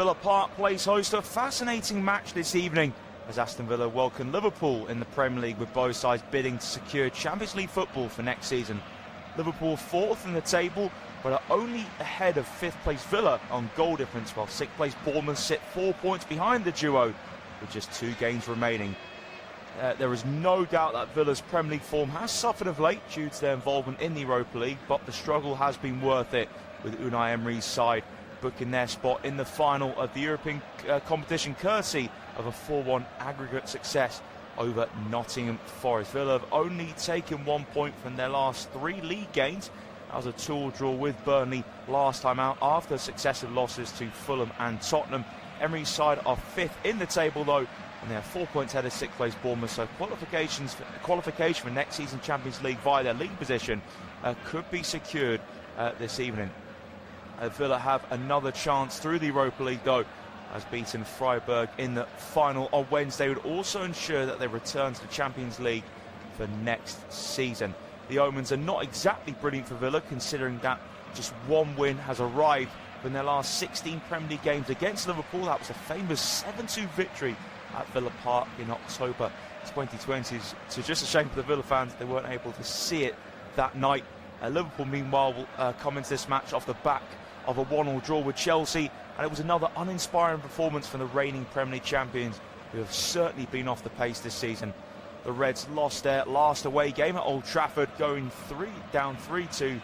Villa Park plays host to a fascinating match this evening as Aston Villa welcome Liverpool in the Premier League, with both sides bidding to secure Champions League football for next season. Liverpool fourth in the table, but are only ahead of fifth place Villa on goal difference, while sixth place Bournemouth sit 4 points behind the duo with just 2 games remaining. There is no doubt that Villa's Premier League form has suffered of late due to their involvement in the Europa League, but the struggle has been worth it, with Unai Emery's side booking their spot in the final of the European competition courtesy of a 4-1 aggregate success over Nottingham Forest. Villa have only taken 1 point from their last 3 league games. That was a 2-2 draw with Burnley last time out after successive losses to Fulham and Tottenham. Emery's side are 5th in the table though, and they are 4 points ahead of 6th place Bournemouth, so qualification for next season Champions League via their league position could be secured this evening. Villa have another chance through the Europa League though, as beating Freiburg in the final on Wednesday would also ensure that they return to the Champions League for next season. The omens are not exactly brilliant for Villa, considering that just 1 win has arrived from their last 16 Premier League games against Liverpool. That was a famous 7-2 victory at Villa Park in October 2020. So just a shame for the Villa fans they weren't able to see it that night. Liverpool meanwhile will come into this match off the back of a 1-1 draw with Chelsea, and it was another uninspiring performance from the reigning Premier League champions, who have certainly been off the pace this season. The Reds lost their last away game at Old Trafford, going down 3-2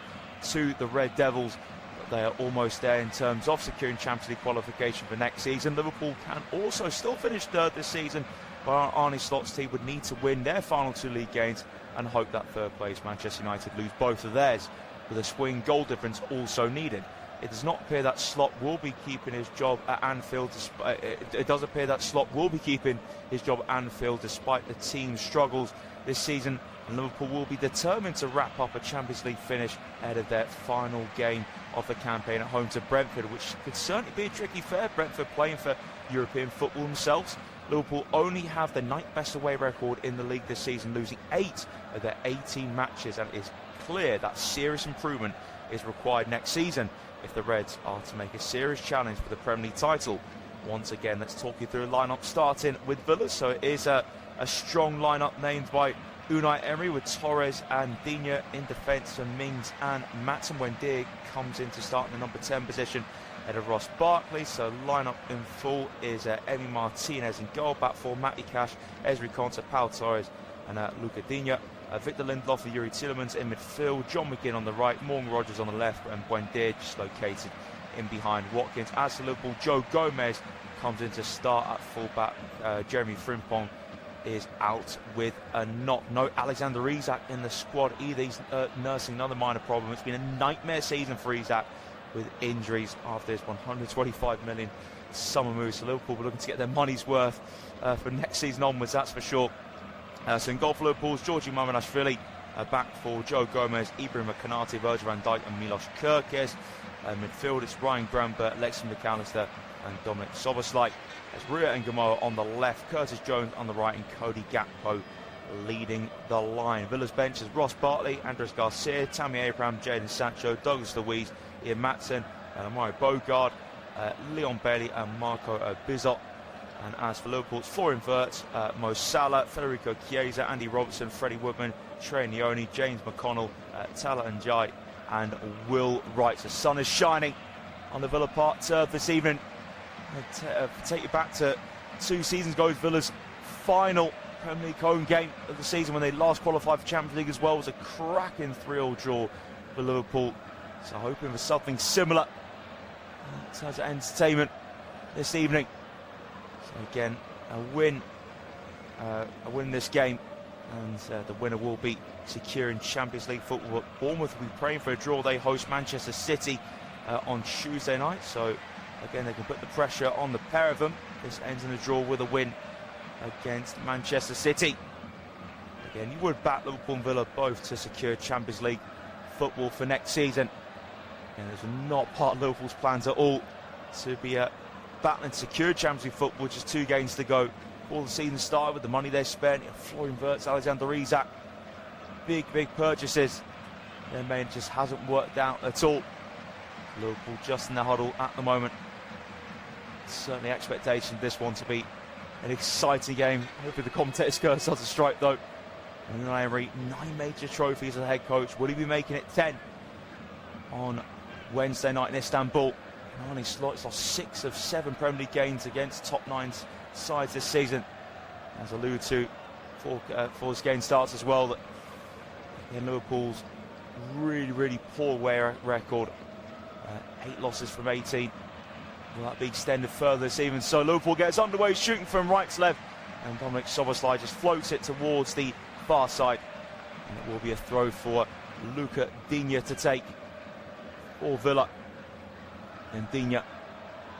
to the Red Devils. But they are almost there in terms of securing Champions League qualification for next season. Liverpool can also still finish third this season, but Arne Slot's team would need to win their final 2 league games and hope that third place Manchester United lose both of theirs, with a swing goal difference also needed. It does not appear that Slot will be keeping his job at Anfield. It does appear that Slot will be keeping his job at Anfield despite the team's struggles this season. And Liverpool will be determined to wrap up a Champions League finish ahead of their final game of the campaign at home to Brentford, which could certainly be a tricky affair. Brentford playing for European football themselves. Liverpool only have the 9th best away record in the league this season, losing 8 of their 18 matches, and it is clear that serious improvement is required next season if the Reds are to make a serious challenge for the Premier League title. Once again, let's talk you through a lineup starting with Villa. So it is a strong lineup named by Unai Emery, with Torres and Digne in defence for Mings and Matson, when Dieg comes in to start in the number 10 position ahead of Ross Barkley. So lineup in full is Emi Martinez in goal, back four Matty Cash, Ezri Konsa, Pau Torres and Luca Digne. Victor Lindelof and Yuri Tielemans in midfield, John McGinn on the right, Morgan Rogers on the left, and Buendia just located in behind Watkins. As for Liverpool, Joe Gomez comes in to start at full-back. Jeremy Frimpong is out with a knock. No Alexander Isak in the squad either. He's nursing another minor problem. It's been a nightmare season for Isak with injuries after his 125 million summer move. So Liverpool were looking to get their money's worth for next season onwards, that's for sure. So in goal for Liverpool's Georgi Mamanashvili, back for Joe Gomez, Ibrahim Kanate, Virgil van Dijk and Milos Kerkez. Midfield it's Ryan Grambert, Lexi McAllister and Dominic Soboslai. As Ria and Gamoa on the left, Curtis Jones on the right and Cody Gakpo leading the line. Villa's bench is Ross Bartley, Andres Garcia, Tammy Abraham, Jadon Sancho, Douglas Luiz, Ian Matson, Mario Bogard, Leon Bailey and Marco Bizot. And as for Liverpool's 4 inverts, Mo Salah, Federico Chiesa, Andy Robertson, Freddie Woodman, Trey Nioni, James McConnell, Tala Njai and Will Wright. The sun is shining on the Villa Park turf this evening. Take you back to 2 seasons ago, Villa's final Premier League home game of the season when they last qualified for Champions League as well was a cracking 3-3 draw for Liverpool. So hoping for something similar in terms of entertainment this evening. So again, a win in this game, and the winner will be securing Champions League football. Bournemouth will be praying for a draw. They host Manchester City on Tuesday night, so again they can put the pressure on the pair of them. This ends in a draw with a win against Manchester City. Again, you would back Liverpool and Villa both to secure Champions League football for next season. And it's not part of Liverpool's plans at all to be battling to secure Champions League football, just 2 games to go. All the season started with the money they spent. Florian Wirtz, Alexander Isak, big purchases. Their main just hasn't worked out at all. Liverpool just in the huddle at the moment. Certainly expectation of this one to be an exciting game. Hopefully the commentator's curse starts to strike though. And Unai Emery, 9 major trophies as a head coach. Will he be making it 10 on Wednesday night in Istanbul? And he's lost 6 of 7 Premier League games against top 9 sides this season. As alluded to before this game starts as well, that Liverpool's really poor away record. 8 losses from 18. Will that be extended further this evening? So Liverpool gets underway, shooting from right to left, and Dominic Szoboszlai just floats it towards the far side. And it will be a throw for Luca Digne to take for Villa. And Digne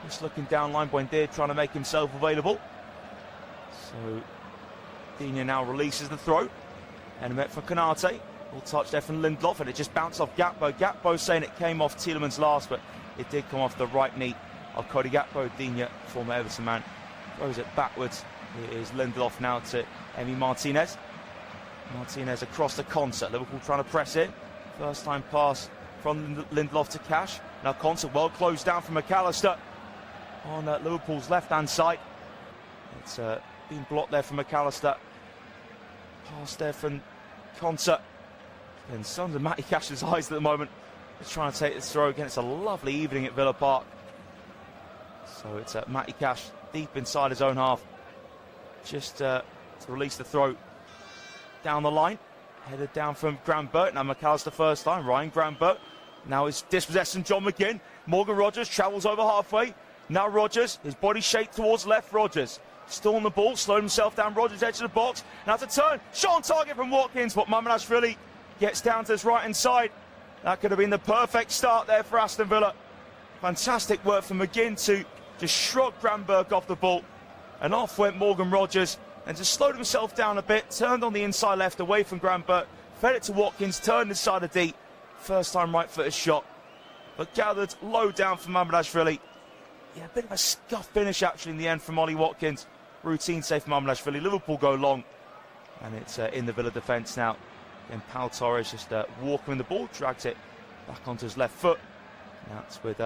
just looking down line, Buendia trying to make himself available. So Digne now releases the throw. And met for Konate. All touch there from Lindelof, and it just bounced off Gakpo. Gakpo saying it came off Tielemans last, but it did come off the right knee of Cody Gakpo. Digne, former Everton man, throws it backwards. It is Lindelof now to Emi Martinez. Martinez across the Konsa. Liverpool trying to press it. First time pass from Lindelof to Cash. Now Konsa well closed down from McAllister on Liverpool's left-hand side. It's been blocked there from McAllister. Pass there from Konsa. And it's under Matty Cash's eyes at the moment. He's trying to take this throw again. It's a lovely evening at Villa Park. So it's Matty Cash deep inside his own half. Just to release the throw down the line. Headed down from Graham Burt. Now McAllister first time. Ryan Graham Burt. Now is dispossessed from John McGinn. Morgan Rogers travels over halfway. Now Rogers, his body shaped towards left. Rogers still on the ball, slowed himself down. Rogers edge of the box. Now to turn. Shot on target from Watkins, but Mamardashvili gets down to his right-hand side. That could have been the perfect start there for Aston Villa. Fantastic work from McGinn to just shrug Granberg off the ball. And off went Morgan Rogers and just slowed himself down a bit, turned on the inside left away from Granberg, fed it to Watkins, turned inside of deep. First time right-footed shot, but gathered low down from Mamardashvili. Yeah, a bit of a scuff finish actually in the end from Ollie Watkins. Routine save from Mamardashvili. Liverpool go long, and it's in the Villa defence now. And Pau Torres just walking the ball, drags it back onto his left foot. Now it's with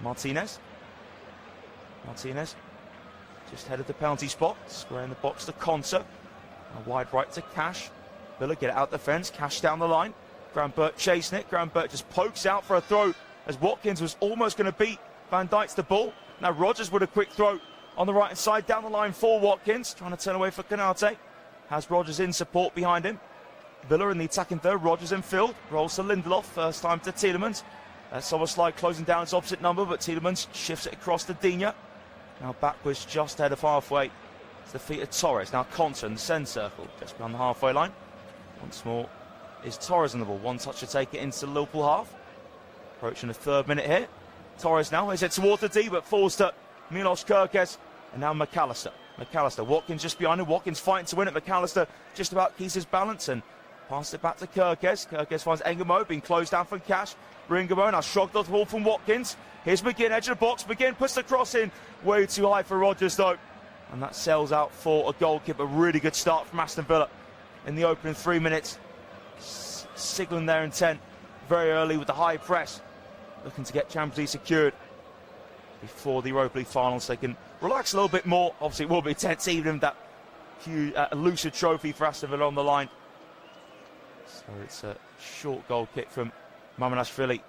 Martinez. Martinez just headed the penalty spot, square in the box to Konsa. A wide right to Cash. Villa get it out the fence, Cash down the line. Graham Burt chasing it. Graham Burt just pokes out for a throw as Watkins was almost going to beat Van Dijk's the ball. Now Rogers with a quick throw on the right side, down the line for Watkins, trying to turn away for Konate. Has Rogers in support behind him. Villa in the attacking third, Rogers in field, rolls to Lindelof, first time to Tielemans. Szoboszlai closing down his opposite number, but Tielemans shifts it across to Digne. Now backwards, just ahead of halfway. It's the feet of Torres. Now Konsa in the centre circle, just beyond the halfway line. Once more is Torres on the ball. One touch to take it into the Liverpool half. Approaching the 3rd minute here. Torres now is it towards the D, but falls to Milos Kerkez. And now McAllister. Watkins just behind him. Watkins fighting to win it. McAllister just about keeps his balance and passes it back to Kerkez. Kerkez finds Engamo, being closed down from Cash. Ringamo now shrugged off the ball from Watkins. Here's McGinn, edge of the box. McGinn puts the cross in. Way too high for Rogers though. And that sails out for a goal kick. A really good start from Aston Villa in the opening 3 minutes. Signalling their intent very early with the high press. Looking to get Champions League secured before the Europa League finals. They can relax a little bit more. Obviously it will be a tense evening, that huge elusive trophy for Aston Villa on the line. So it's a short goal kick from Mamardashvili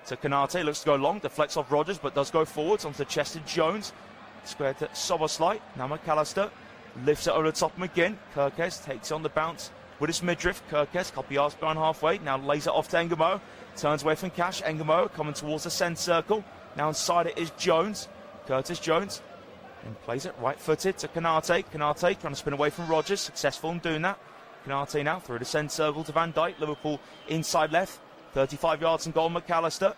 to Konate. Looks to go long, deflects off Rogers, but does go forwards onto Chester Jones. Square to Szoboszlai. Now McAllister lifts it over the top of McGinn. Kerkez takes it on the bounce with his midriff. Kerkez, couple yards behind halfway. Now lays it off to Engamo. Turns away from Cash. Engamo coming towards the centre circle. Now inside it is Jones. Curtis Jones. And plays it right-footed to Konate. Konate trying to spin away from Rogers. Successful in doing that. Konate now through the centre circle to Van Dijk. Liverpool inside left. 35 yards and goal, McAllister.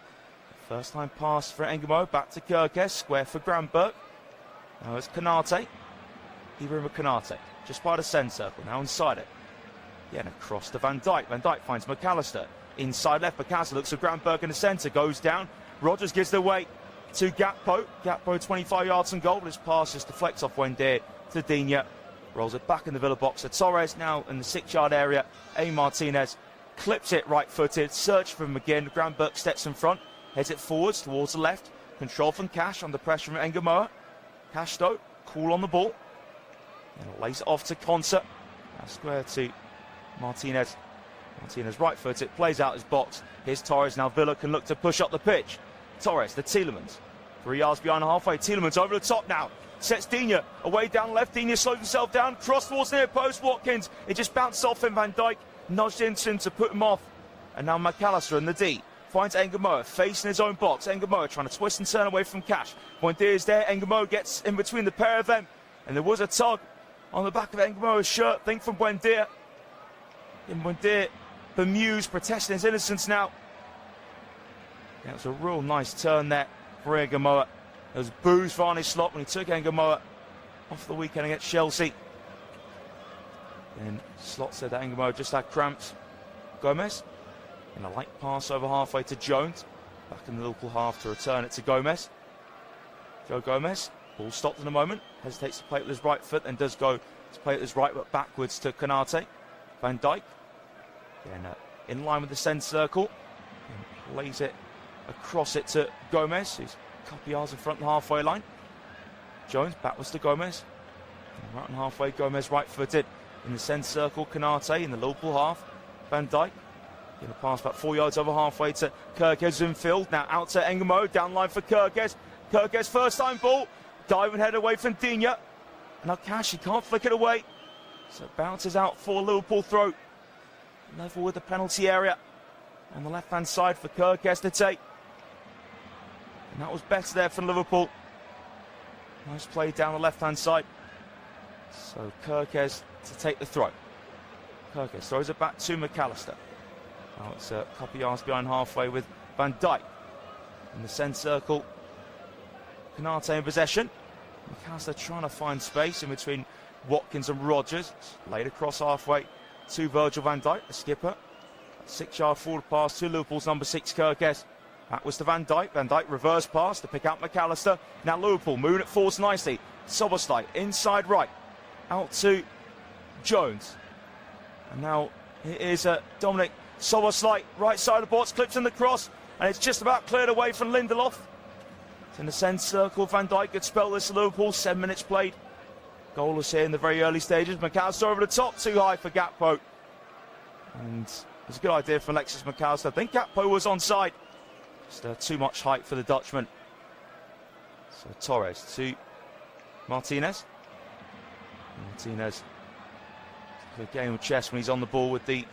First time pass for Engamo. Back to Kerkez. Square for Granberg. Now it's Konate. Ibrahima Konate. Just by the centre circle. Now inside it. Yeah, and across to Van Dijk. Van Dijk finds McAllister. Inside left. McAllister looks at Granberg in the centre. Goes down. Rogers gives the way to Gakpo. Gakpo 25 yards and goal. His pass just deflects off Buendia to Digne. Rolls it back in the Villa box to Torres. Now in the 6-yard area. A. Martinez clips it right-footed. Search for McGinn. Granberg steps in front. Heads it forwards towards the left. Control from Cash under pressure from Engamoa. Cash though, cool on the ball. And lays it off to Concert. Now square to Martinez. Martinez right footed, plays out his box. Here's Torres. Now Villa can look to push up the pitch. Torres to Tielemans. 3 yards behind halfway. Tielemans over the top now. Sets Digne away down left. Digne slows himself down. Cross towards near post. Watkins. It just bounced off him. Van Dijk nudged into him to put him off. And now McAllister in the D. Finds Engamoa facing his own box. Engamoa trying to twist and turn away from Cash. Buendia is there. Engamoa gets in between the pair of them. And there was a tug on the back of Engamoa's shirt. Think from Buendia. And Buendia bemused, protesting his innocence now. Yeah, it was a real nice turn there for Engamoa. There was boos for Arne Slot when he took Engamoa off the weekend against Chelsea. Then Slot said that Engamoa just had cramps. Gomez in a light pass over halfway to Jones. Back in the Liverpool half to return it to Gomez. Joe Gomez, ball stopped in a moment. Hesitates to play it with his right foot and does go to play it with his right foot backwards to Konate. Van Dijk. Again, in line with the centre circle. And lays it across it to Gomez, who's a couple yards in front of the halfway line. Jones backwards to Gomez. And right on halfway, Gomez right footed. In the centre circle, Konate in the Liverpool half. Van Dijk. Going to pass about 4 yards over halfway to Kirkes in field. Now out to Engamoa, down line for Kirkes. Kirkes first time ball. Diving head away from Digne. Now Cash, he can't flick it away. So it bounces out for Liverpool throw. Level with the penalty area. On the left hand side for Kirkes to take. And that was better there for Liverpool. Nice play down the left hand side. So Kirkes to take the throw. Kirkes throws it back to McAllister. Now it's a couple yards behind halfway with Van Dijk in the centre circle. Konate in possession. McAllister trying to find space in between Watkins and Rodgers. Laid across halfway to Virgil van Dijk, the skipper. 6 yard forward pass to Liverpool's number 6, Kirkes. That was to Van Dijk. Van Dijk reverse pass to pick out McAllister. Now Liverpool moving it forwards nicely. Soboslai inside right. Out to Jones. And now it is Dominic Soboslai, right side of the box, clips in the cross, and it's just about cleared away from Lindelof. It's in the centre circle. Van Dijk could spell this to Liverpool. 7 minutes played. Goalless here in the very early stages. McAllister over the top, too high for Gakpo. And it was a good idea for Alexis McAllister. I think Gakpo was onside. Just too much height for the Dutchman. So Torres to Martinez. Martinez, a game of chess when he's on the ball with the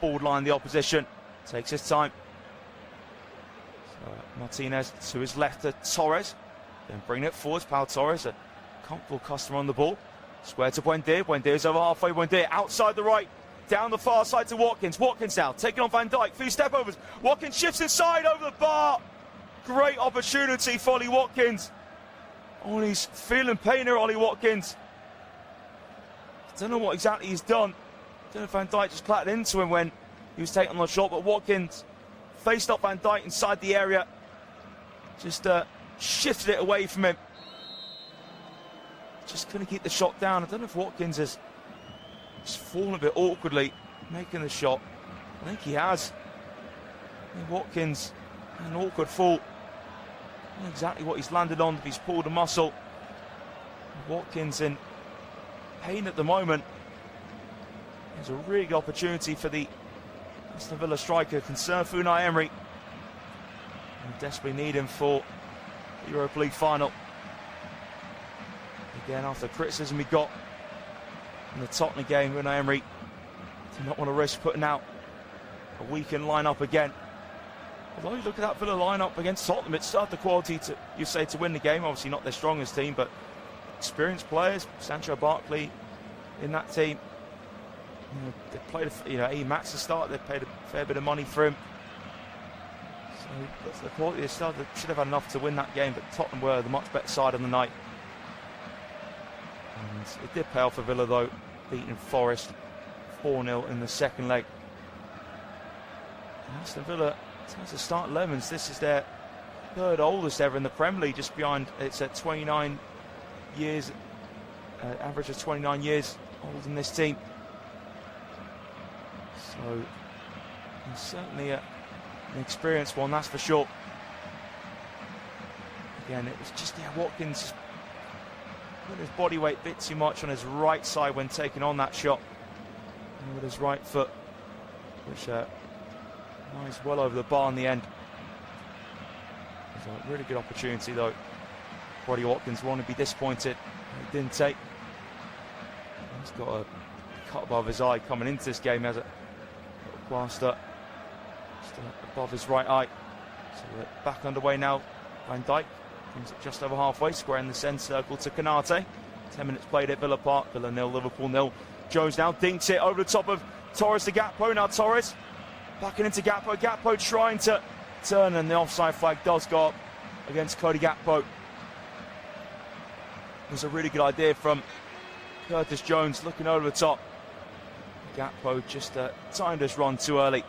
line the opposition. Takes his time. So Martinez to his left to Torres. Then bring it forwards. Pau Torres, a comfortable customer on the ball. Square to Buendia. Buendia's over halfway. Buendia outside the right. Down the far side to Watkins. Watkins now taking on Van Dijk. Few step overs. Watkins shifts inside over the bar. Great opportunity for Ollie Watkins. Oh, he's feeling pain here, Ollie Watkins. I don't know what exactly he's done. I don't know if Van Dijk just clattered into him when he was taking on the shot, but Watkins faced up Van Dijk inside the area. Just shifted it away from him. Just couldn't keep the shot down. I don't know if Watkins has just fallen a bit awkwardly making the shot. I think he has. Watkins, an awkward fall. I don't know exactly what he's landed on, if he's pulled a muscle. Watkins in pain at the moment. There's a really good opportunity for the Aston Villa striker, concerned for Unai Emery. And desperately need him for the Europa League final. Again, after the criticism we got in the Tottenham game, Unai Emery did not want to risk putting out a weakened lineup again. Although you look at that Villa lineup against Tottenham, it's had the quality to, you say, to win the game. Obviously not their strongest team, but experienced players. Sancho Barkley in that team. They played, Max to start. They paid a fair bit of money for him. So that's the quality they started. They should have had enough to win that game, but Tottenham were the much better side on the night. And it did pay off for Villa though, beating Forest 4-0 in the second leg. And Aston Villa, in terms of start 11s, this is their third oldest ever in the Premier League, just behind, it's at 29 years, average of 29 years old in this team. So, he's certainly an experienced one, that's for sure. Again, it was just, Watkins put his body weight a bit too much on his right side when taking on that shot. And with his right foot, which lies well over the bar in the end. It was a really good opportunity though. Roddy Watkins won't be disappointed. He didn't take. He's got a cut above his eye coming into this game. He has a little plaster just above his right eye. So we're back underway now. Van Dijk brings it just over halfway, square in the centre circle to Konate. 10 minutes played at Villa Park. Villa 0, Liverpool 0. Jones now dinks it over the top of Torres to Gakpo. Now Torres backing into Gakpo. Gakpo trying to turn, and the offside flag does go up against Cody Gakpo. It was a really good idea from Curtis Jones looking over the top. Gakpo just timed his run too early.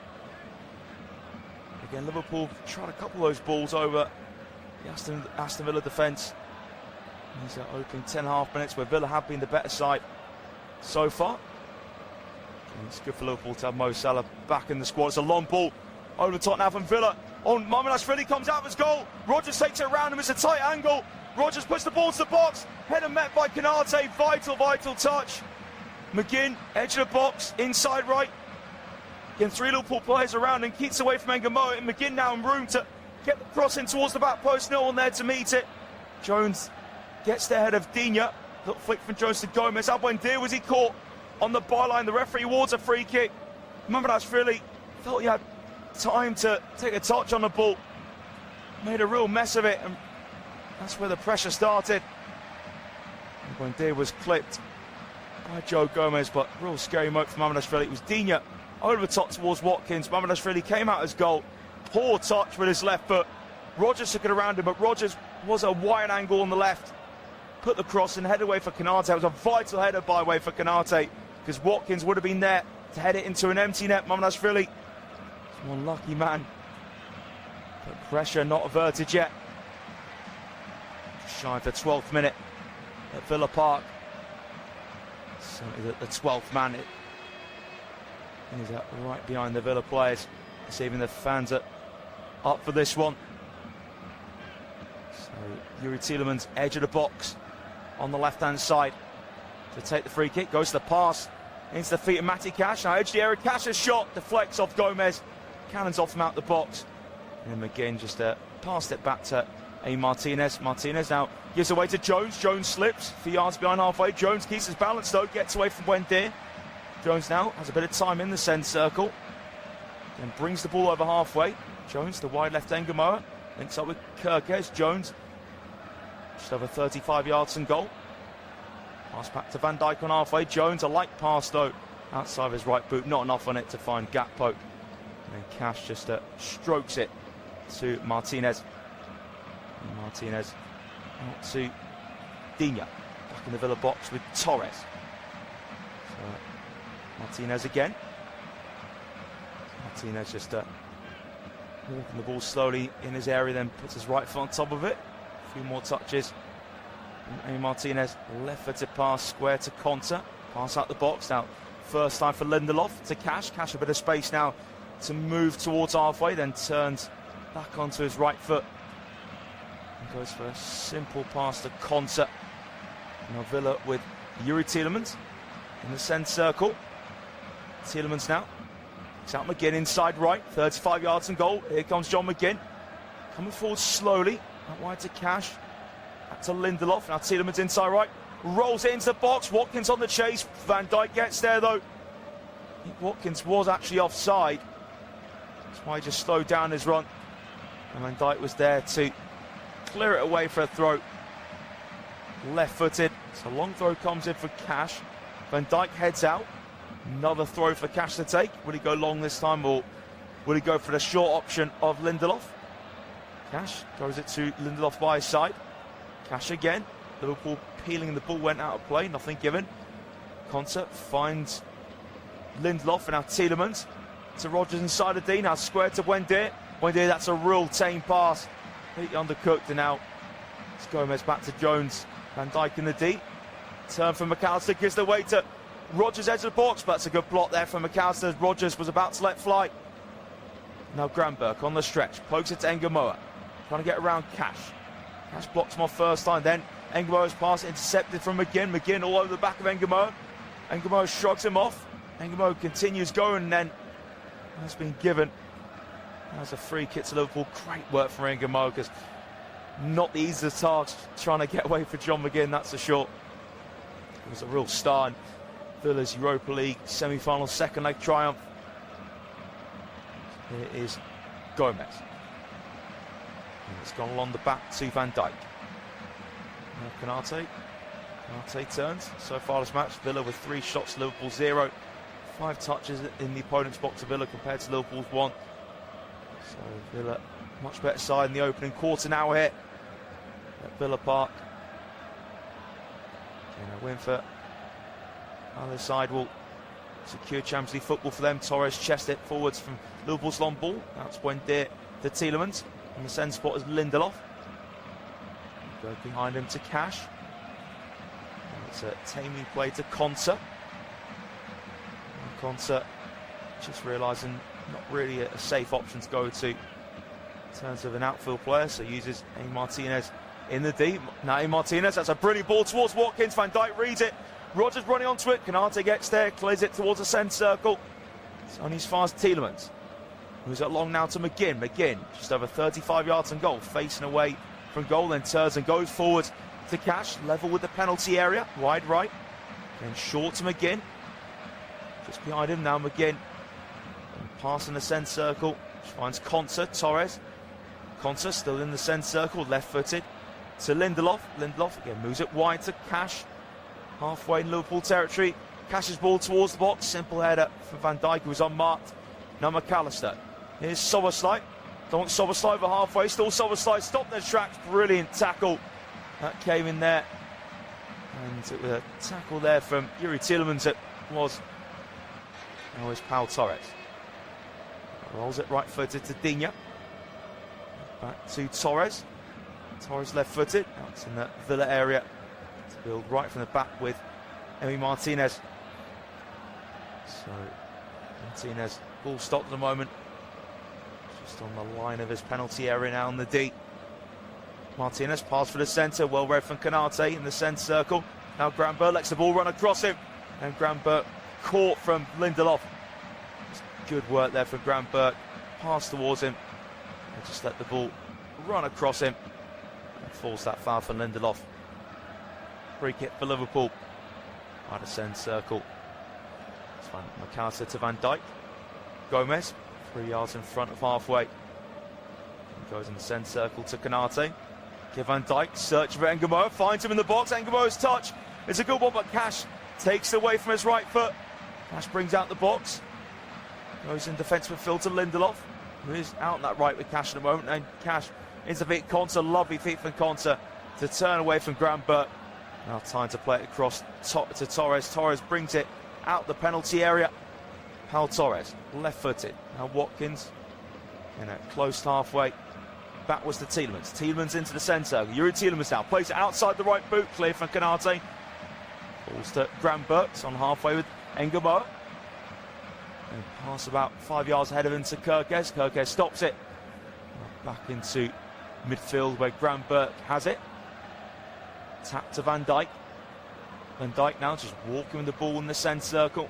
Again, Liverpool tried a couple of those balls over the Aston Villa defence. These are opening 10.5 minutes where Villa have been the better side so far. And it's good for Liverpool to have Mo Salah back in the squad. It's a long ball over the top now from Villa. On Mamardashvili comes out of his goal. Rodgers takes it around him. It's a tight angle. Rodgers puts the ball to the box. Header met by Konate. Vital touch. McGinn, edge of the box, inside right. Again, 3 Liverpool players around and keeps away from Engamoa. And McGinn now in room to get the cross in towards the back post. No one there to meet it. Jones gets the head of Digne. Little flick from Jones to Gomez. Abuendir, was he caught on the byline? The referee awards a free kick. Mamardashvili felt he had time to take a touch on the ball. Made a real mess of it, and that's where the pressure started. Abuendir was clipped by Joe Gomez, but real scary moment for Mamardashvili. It was Digne over the top towards Watkins. Mamardashvili came out as goal. Poor touch with his left foot. Rodgers took it around him, but Rodgers was a wide angle on the left. Put the cross and head away for Konate. It was a vital header by way for Konate, because Watkins would have been there to head it into an empty net. Mamardashvili, one lucky man. But pressure not averted yet. Shy of the 12th minute at Villa Park. So the 12th man is right behind the Villa players. It's even the fans are up for this one. So Yuri Tielemans, edge of the box on the left-hand side to take the free kick. Goes to the pass into the feet of Matty Cash. Now edge the area. Cash's shot deflects off Gomez. Cannons off him out the box. And then McGinn just passed it back to A. Martinez. Martinez now gives away to Jones. Jones slips. 3 yards behind halfway. Jones keeps his balance though. Gets away from Buendia. Jones now has a bit of time in the centre circle. Then brings the ball over halfway. Jones, the wide left Engamoa. Links up with Kirkes. Jones just over 35 yards from goal. Pass back to Van Dijk on halfway. Jones, a light pass though, outside of his right boot. Not enough on it to find Gakpo. And then Cash just strokes it to Martinez. And Martinez out to Digne. Back in the Villa box with Torres. So Martinez again. Martinez just walking the ball slowly in his area, then puts his right foot on top of it. A few more touches. And Martinez, left-footed pass, square to Konsa. Pass out the box now. First time for Lindelof to Cash. Cash a bit of space now to move towards halfway, then turns back onto his right foot. And goes for a simple pass to Konsa. Now Villa with Yuri Tielemans in the centre circle. Tielemans now. It's out McGinn inside right, 35 yards and goal. Here comes John McGinn. Coming forward slowly. Out wide to Cash. Back to Lindelof. Now Tielemans inside right. Rolls it into the box. Watkins on the chase. Van Dijk gets there though. I think Watkins was actually offside. That's why he just slowed down his run. And Van Dijk was there to clear it away for a throw. Left-footed. So long throw comes in for Cash. Van Dijk heads out. Another throw for Cash to take. Will he go long this time, or will he go for the short option of Lindelof? Cash throws it to Lindelof by his side. Cash again. Liverpool peeling, the ball went out of play, nothing given. Konsa finds Lindelof, and now Tielemans to Rodgers inside the D. Now square to Buendia. Buendia, that's a real tame pass. Completely undercooked, and now it's Gomez back to Jones. Van Dijk in the D. Turn from McAllister, gives the way to Rodgers edge of the box, but that's a good block there from McAllister. Rodgers was about to let fly. Now Granberg on the stretch, pokes it to Engamoa, trying to get around Cash. Cash blocks him off first time, then Engamo's pass intercepted from McGinn. McGinn all over the back of Engamo. Engamo shrugs him off. Engamo continues going, and then has been given as a free kick to Liverpool. Great work from Engamo, because not the easiest task trying to get away for John McGinn, that's for sure. It was a real star in Villa's Europa League semi-final second leg triumph. Here is Gomez. And it's gone along the back to Van Dijk. Now Konate. Konate turns. So far this match, Villa with 3 shots, Liverpool 0. 5 touches in the opponent's box of Villa compared to Liverpool's 1. So Villa much better side in the opening quarter now here at Villa Park. And a win for either side will secure Champions League football for them. Torres chest it forwards from Liverpool's long ball. That's Buendia to Tielemans. On the centre spot is Lindelof. Go behind him to Cash. And it's a tamely play to Konsa. Konsa just realising not really a safe option to go to in terms of an outfield player, so uses A. Martinez in the deep. Now A. Martinez, that's a brilliant ball towards Watkins. Van Dijk reads it. Rodgers running onto it. Konate gets there, clears it towards the centre circle. It's only as far as Tielemans, who's it long now to McGinn. McGinn just over 35 yards and goal, facing away from goal, then turns and goes forward to Cash, level with the penalty area, wide right, then short to McGinn. Just behind him now, McGinn. And passing the centre circle, finds Konsa, Torres. Konsa still in the centre circle, left-footed to Lindelof. Lindelof again moves it wide to Cash. Halfway in Liverpool territory. Cash's ball towards the box. Simple header for Van Dijk, who was unmarked. Now McAllister. Here's Soboslai. Don't want Soboslai over halfway. Still Soboslai stopped in their tracks. Brilliant tackle. That came in there. And it was a tackle there from Yuri Tielemans. It was. Now is Pau Torres. Rolls it right-footed to Digne. Back to Torres. Torres left-footed. Out in the Villa area. To build right from the back with Emi Martinez. So Martinez, ball stopped at the moment. Just on the line of his penalty area now on the D. Martinez pass for the centre, well read from Konate in the centre circle. Now Granberg lets the ball run across him. And Granberg caught from Lindelof. Good work there from Granberg. Pass towards him. And just let the ball run across him. And falls that foul for Lindelof. Free kick for Liverpool. Out of centre circle. It's fine. McAllister to Van Dijk. Gomez, 3 yards in front of halfway. And goes in the centre circle to Konate. Give Van Dijk, search for Engamo, finds him in the box. Engamo's touch. It's a good one, but Cash takes it away from his right foot. Cash brings out the box. Goes in defensive midfield to Lindelof, who is out in that right with Cash at the moment. And Cash into feet Konsa. Lovely feet from Konsa to turn away from Granberg. Now time to play it across to Torres. Torres brings it out the penalty area. Pau Torres, left-footed. Now Watkins, close halfway. Back was to Tielemans. Tielemans into the centre. Yuri Tielemans now plays it outside the right boot. Clear from Konate. Balls to Granberg. It's on halfway with Engamo. And pass about 5 yards ahead of him to Kirkes. Kirkes stops it. Back into midfield where Granberg has it. Tap to Van Dijk. Van Dijk now just walking with the ball in the centre circle.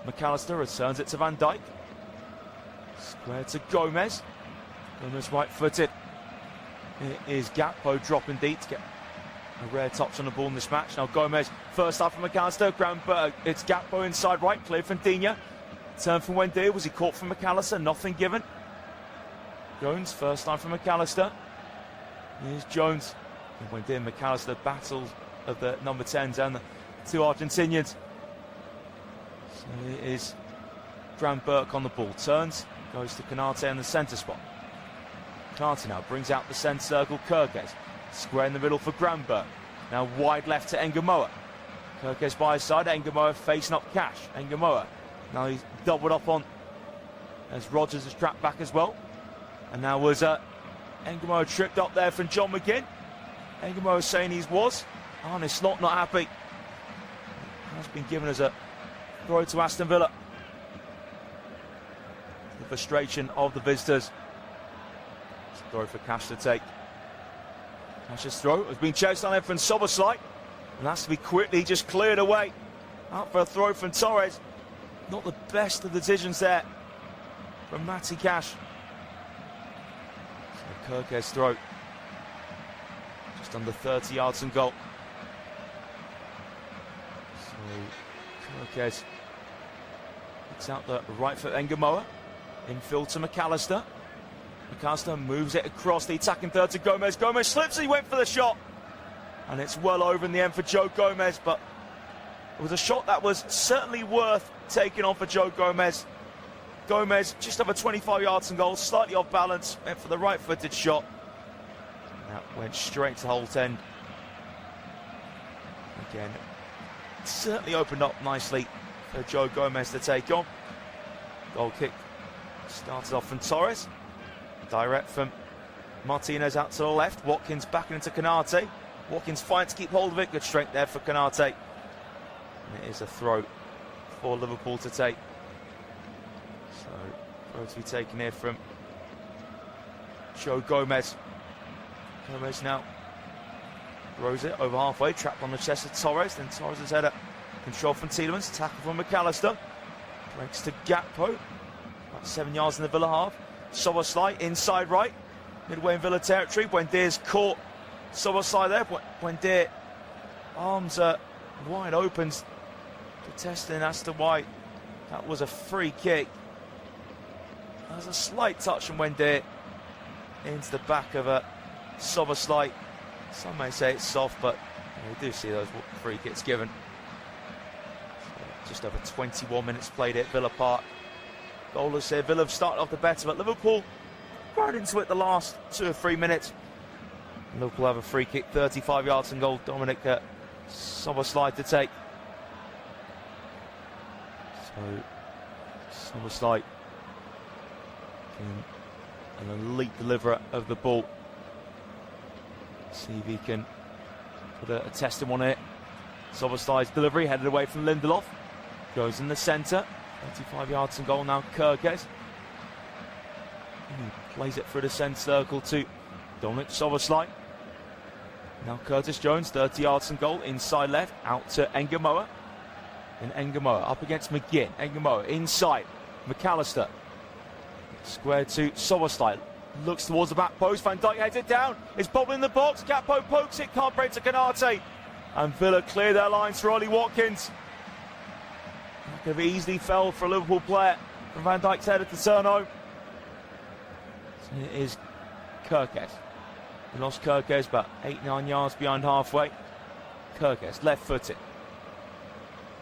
McAllister returns it to Van Dijk. Square to Gomez. Gomez right-footed. It is Gakpo dropping deep to get a rare touch on the ball in this match. Now Gomez, first half from McAllister. Granberg, it's Gakpo inside right, clear from Digne. Turn from Buendia, was he caught from McAllister? Nothing given. Jones, first time from McAllister. Here's Jones. And Buendia and McAllister, battles of the number 10s and the 2 Argentinians. So it is Granberg on the ball. Turns, goes to Konate in the centre spot. Konate now brings out the centre circle. Kirkes, square in the middle for Granberg. Now wide left to Engamoa. Kirkes by his side. Engamoa facing up Cash. Engamoa now he's doubled up on as Rodgers has trapped back as well. And now was Engamoa tripped up there from John McGinn. Engamoa saying he was. Arne Slot not happy. Has been given as a throw to Aston Villa. The frustration of the visitors. Throw for Cash to take. Cash's throw has been chased on there from Soberslite, and that's to be quickly just cleared away. Out for a throw from Torres. Not the best of decisions there from Matty Cash. So Kirke's throw. Just under 30 yards and goal. So Kirke's picks out the right foot Engamoa. Infield to McAllister. McAllister moves it across the attacking third to Gomez. Gomez slips, he went for the shot. And it's well over in the end for Joe Gomez, but it was a shot that was certainly worth taking on for Joe Gomez. Gomez just over 25 yards and goal, slightly off balance, went for the right-footed shot. That went straight to Holt end. Again, certainly opened up nicely for Joe Gomez to take on. Goal kick started off from Torres. Direct from Martinez out to the left. Watkins backing into Canate. Watkins fighting to keep hold of it. Good strength there for Canate. And it is a throw for Liverpool to take. So, throw to be taken here from Joe Gomez. Gomez now throws it over halfway. Trapped on the chest of Torres. Then Torres' header. Control from Tielemans. Tackle from McAllister. Breaks to Gakpo. About 7 yards in the Villa half. Soberslite inside right, midway in Villa territory. Buendia's caught Soberslite there. Buendia, arms are wide open, protesting as to why that was a free kick. There's a slight touch from Buendia into the back of a Soberslite. Some may say it's soft, but we do see those free kicks given. So just over 21 minutes played at Villa Park. Goalless here. Villa have started off the better, but Liverpool right into it the last 2 or 3 minutes. Liverpool have a free kick, 35 yards and goal. Dominic Soberslite to take. So Soberslite, an elite deliverer of the ball. See if he can put a test in one here. Soberslite's delivery headed away from Lindelof. Goes in the centre. 35 yards and goal now, Kirkes. He plays it through the centre circle to Dominic Soberslite. Now Curtis Jones, 30 yards and goal, inside left, out to Engamoa. And Engamoa up against McGinn. Engamoa inside, McAllister. Square to Soberslite. Looks towards the back post, Van Dijk heads it down. It's bobbling in the box, Gakpo pokes it, can't break to Canate. And Villa clear their lines for Ollie Watkins. Could have easily fell for a Liverpool player from Van Dijk's header to turn home. So it is Kirkes. We lost Kirkes about 8-9 yards behind halfway. Kirkes, left-footed.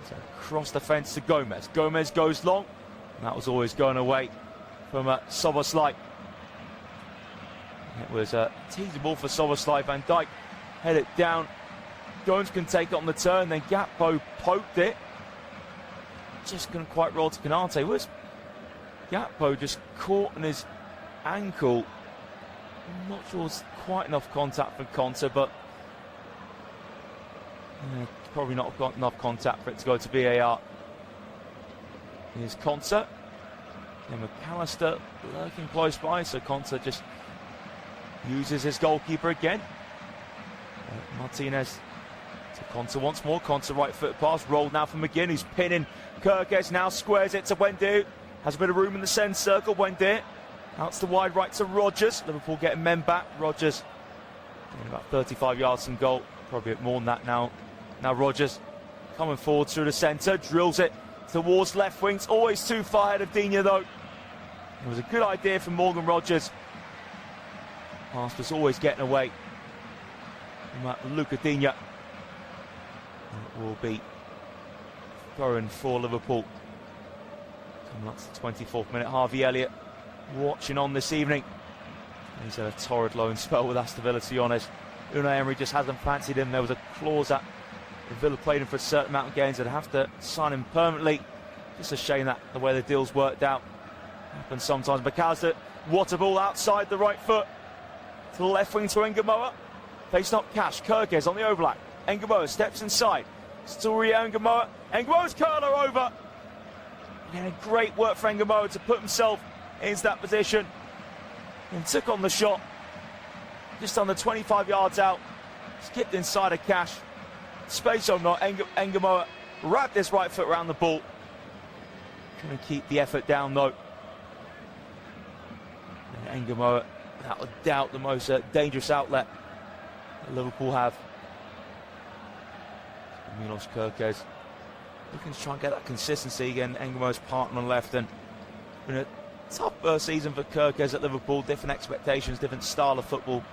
So across the fence to Gomez. Gomez goes long. And that was always going away from Soberslite. It was a teasy ball for Soberslite. Van Dijk head it down. Jones can take it on the turn. Then Gakpo poked it. Just couldn't quite roll to Canate. Was Gakpo just caught on his ankle? I'm not sure it's quite enough contact for Conte, but probably not got enough contact for it to go to VAR. Here's Conte. And McAllister lurking close by, so Conte just uses his goalkeeper again. Martinez to Conte once more. Conte right foot pass, rolled now from McGinn, who's pinning Kirkes, now squares it to Buendia. Has a bit of room in the centre circle. Buendia out to the wide right to Rodgers. Liverpool getting men back. Rodgers about 35 yards from goal. Probably a bit more than that now. Now Rodgers coming forward through the centre, drills it towards left wing. It's always too far ahead of Digne though. It was a good idea from Morgan Rodgers. Pass was always getting away from Luca Digne. It will be throwing for Liverpool. Coming up to the 24th minute. Harvey Elliott watching on this evening. He's had a torrid loan spell with Aston Villa, to be honest. Unai Emery just hasn't fancied him. There was a clause that if Villa played him for a certain amount of games, they'd have to sign him permanently. Just a shame that the way the deal's worked out. Happens sometimes. McAllister, what a ball outside the right foot. To the left wing to Engamoa. Facing up Cash. Kirkes on the overlap. Engamoa steps inside. Still Engamoa. Engamoa's curler over. Again, great work for Engamoa to put himself into that position and took on the shot. just under 25 yards out. Skipped inside of Cash. Space or not, Engamoa wrapped his right foot around the ball. Couldn't keep the effort down though. And Engamoa, without a doubt, the most dangerous outlet that Liverpool have. Milos Kerkez looking to try and get that consistency again. Engamoa's partner on the left, and been a tough season for Kerkez at Liverpool. Different expectations, different style of football.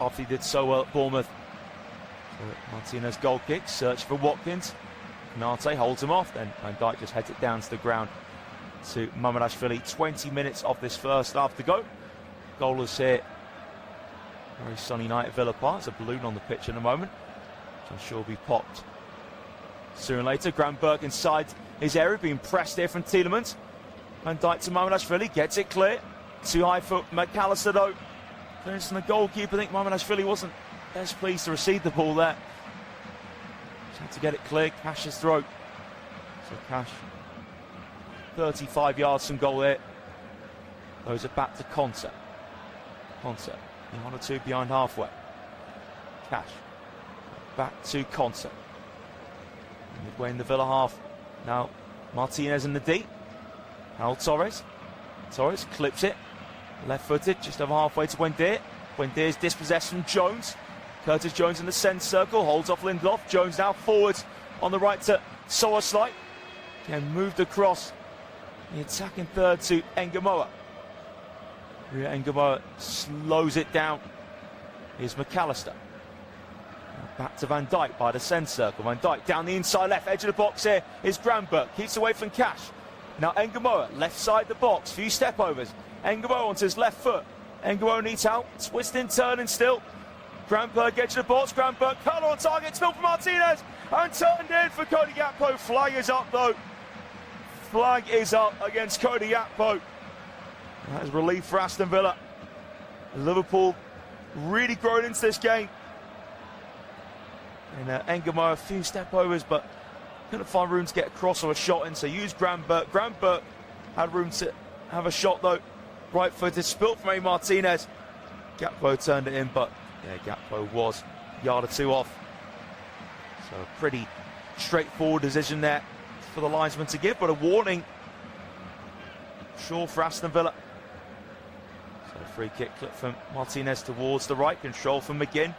After he did so well at Bournemouth. So Martinez goal kick, search for Watkins. Konate holds him off, then Van Dijk just heads it down to the ground to Mamardashvili. 20 minutes of this first half to go. Goalless here. Very sunny night at Villa Park. There's a balloon on the pitch in a moment, which I'm sure will be popped soon later. Granberg inside his area, being pressed here from Tielemans. Van Dijk to Mamardashvili, gets it clear. Too high for McAllister though. Clearance from the goalkeeper. I think Mamardashvili wasn't best pleased to receive the ball there. Just had to get it clear. Cash's throat. So Cash, 35 yards from goal there. Those are back to Konsa. Konsa, 1 or 2 behind halfway. Cash, back to Konsa. Midway in the Villa half. Now Martinez in the D. Harold Torres. Torres clips it. Left-footed, just over halfway to Buendia. Buendia's dispossessed from Jones. Curtis Jones in the centre circle, holds off Lindelof. Jones now forwards on the right to Soaslai. Again, moved across the attacking third to Engamoa. Engamoa slows it down. Here's McAllister. Back to Van Dijk by the centre circle. Van Dijk down the inside left edge of the box here. Here's Granberg, keeps away from Cash. Now Engamoa, left side the box, few step overs. Engamoa onto his left foot. Engamoa needs help, twisting, turning still. Granberg edge of the box, Granberg, Curler on target, still for Martinez, and turned in for Cody Gakpo. Flag is up though. Flag is up against Cody Gakpo. That is relief for Aston Villa. Liverpool really growing into this game. And Engamoa, a few step overs, but couldn't find room to get across or a shot in, so used Granberg. Granberg had room to have a shot though. Right footed, spilt from Martinez. Gakpo turned it in, but yeah, Gakpo was a yard or two off. So a pretty straightforward decision there for the linesman to give, but a warning, sure, for Aston Villa. So a free kick clip from Martinez towards the right, control from McGinn.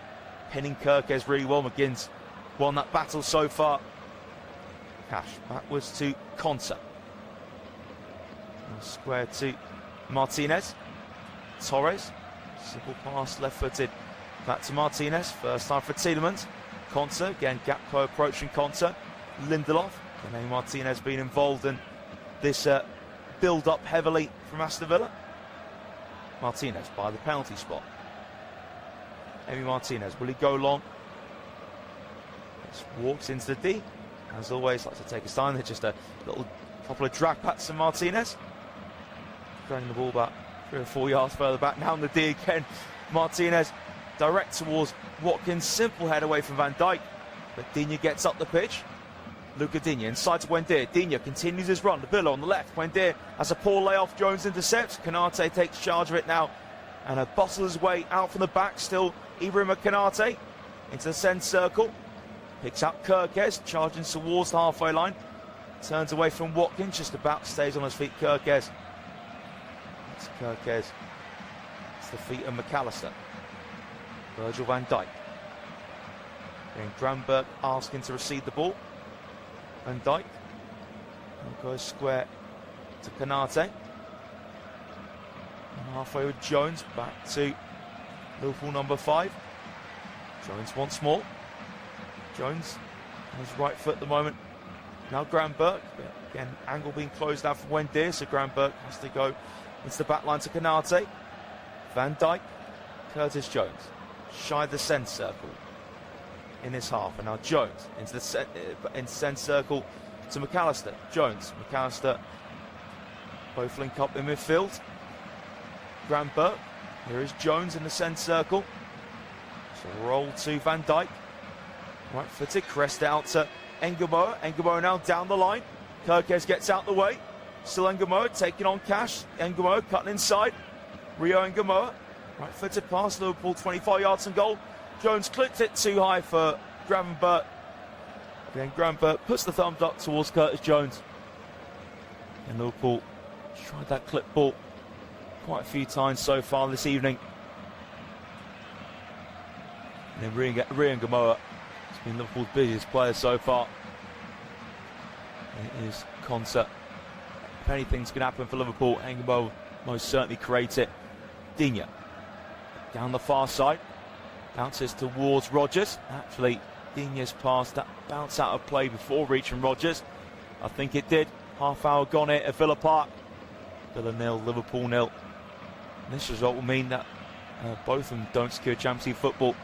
Pinning Kerkez really well. McGinn's won that battle so far. Cash backwards to Konsa. Square to Martinez. Torres, simple pass, left-footed, back to Martinez. First time for Tielemans. Konsa, again Gakpo approaching Konsa. Lindelof, and Martinez being involved in this build-up heavily from Aston Villa. Martinez by the penalty spot. Emi Martinez, will he go long? Just walks into the D. As always, likes to take his time. There's just a little couple of drag pats from Martinez. Throwing the ball back 3 or 4 yards further back. Now in the D again. Martinez direct towards Watkins. Simple head away from Van Dijk. But Digne gets up the pitch. Luca Digne inside to Buendia. Digne continues his run. The Villa on the left. Buendia has a poor layoff. Jones intercepts. Konate takes charge of it now. And bottles his way out from the back. Still Ibrahima Konate into the centre circle. Picks up Kerkez, charging towards the halfway line. Turns away from Watkins, just about stays on his feet. Kerkez. It's Kerkez. It's the feet of McAllister. Virgil van Dijk. Then Granberg asking to receive the ball. Van Dijk. Goes square to Konate. And halfway with Jones, back to Liverpool number 5. Jones once more. Jones on his right foot at the moment. Now Granberg. Again, angle being closed out for Buendia, so Granberg has to go into the back line to Konate. Van Dijk. Curtis Jones. Shy the centre circle in this half. And now Jones into the centre circle to McAllister. Jones. McAllister. Both link up in midfield. Granberg. Here is Jones in the centre circle. So roll to Van Dijk. Right footed, crest out to Engamoa. Engamoa now down the line. Kerkez gets out the way. Still Engamoa taking on Cash. Engamoa cutting inside. Rio Engamoa. Right-footed pass, Liverpool 25 yards and goal. Jones clipped it too high for Gravenberch. Again, Gravenberch puts the thumbs up towards Curtis Jones. And Liverpool tried that clip ball quite a few times so far this evening. And then Rian Gamoa has been Liverpool's busiest player so far. It is concert. If anything's going to happen for Liverpool, Gamoa most certainly create it. Digne down the far side, bounces towards Rodgers. Actually, Digne's pass that bounced out of play before reaching Rodgers. I think it did. Half hour gone here at Villa Park. Villa 0, Liverpool 0. And this result will mean that both of them don't secure Champions League football.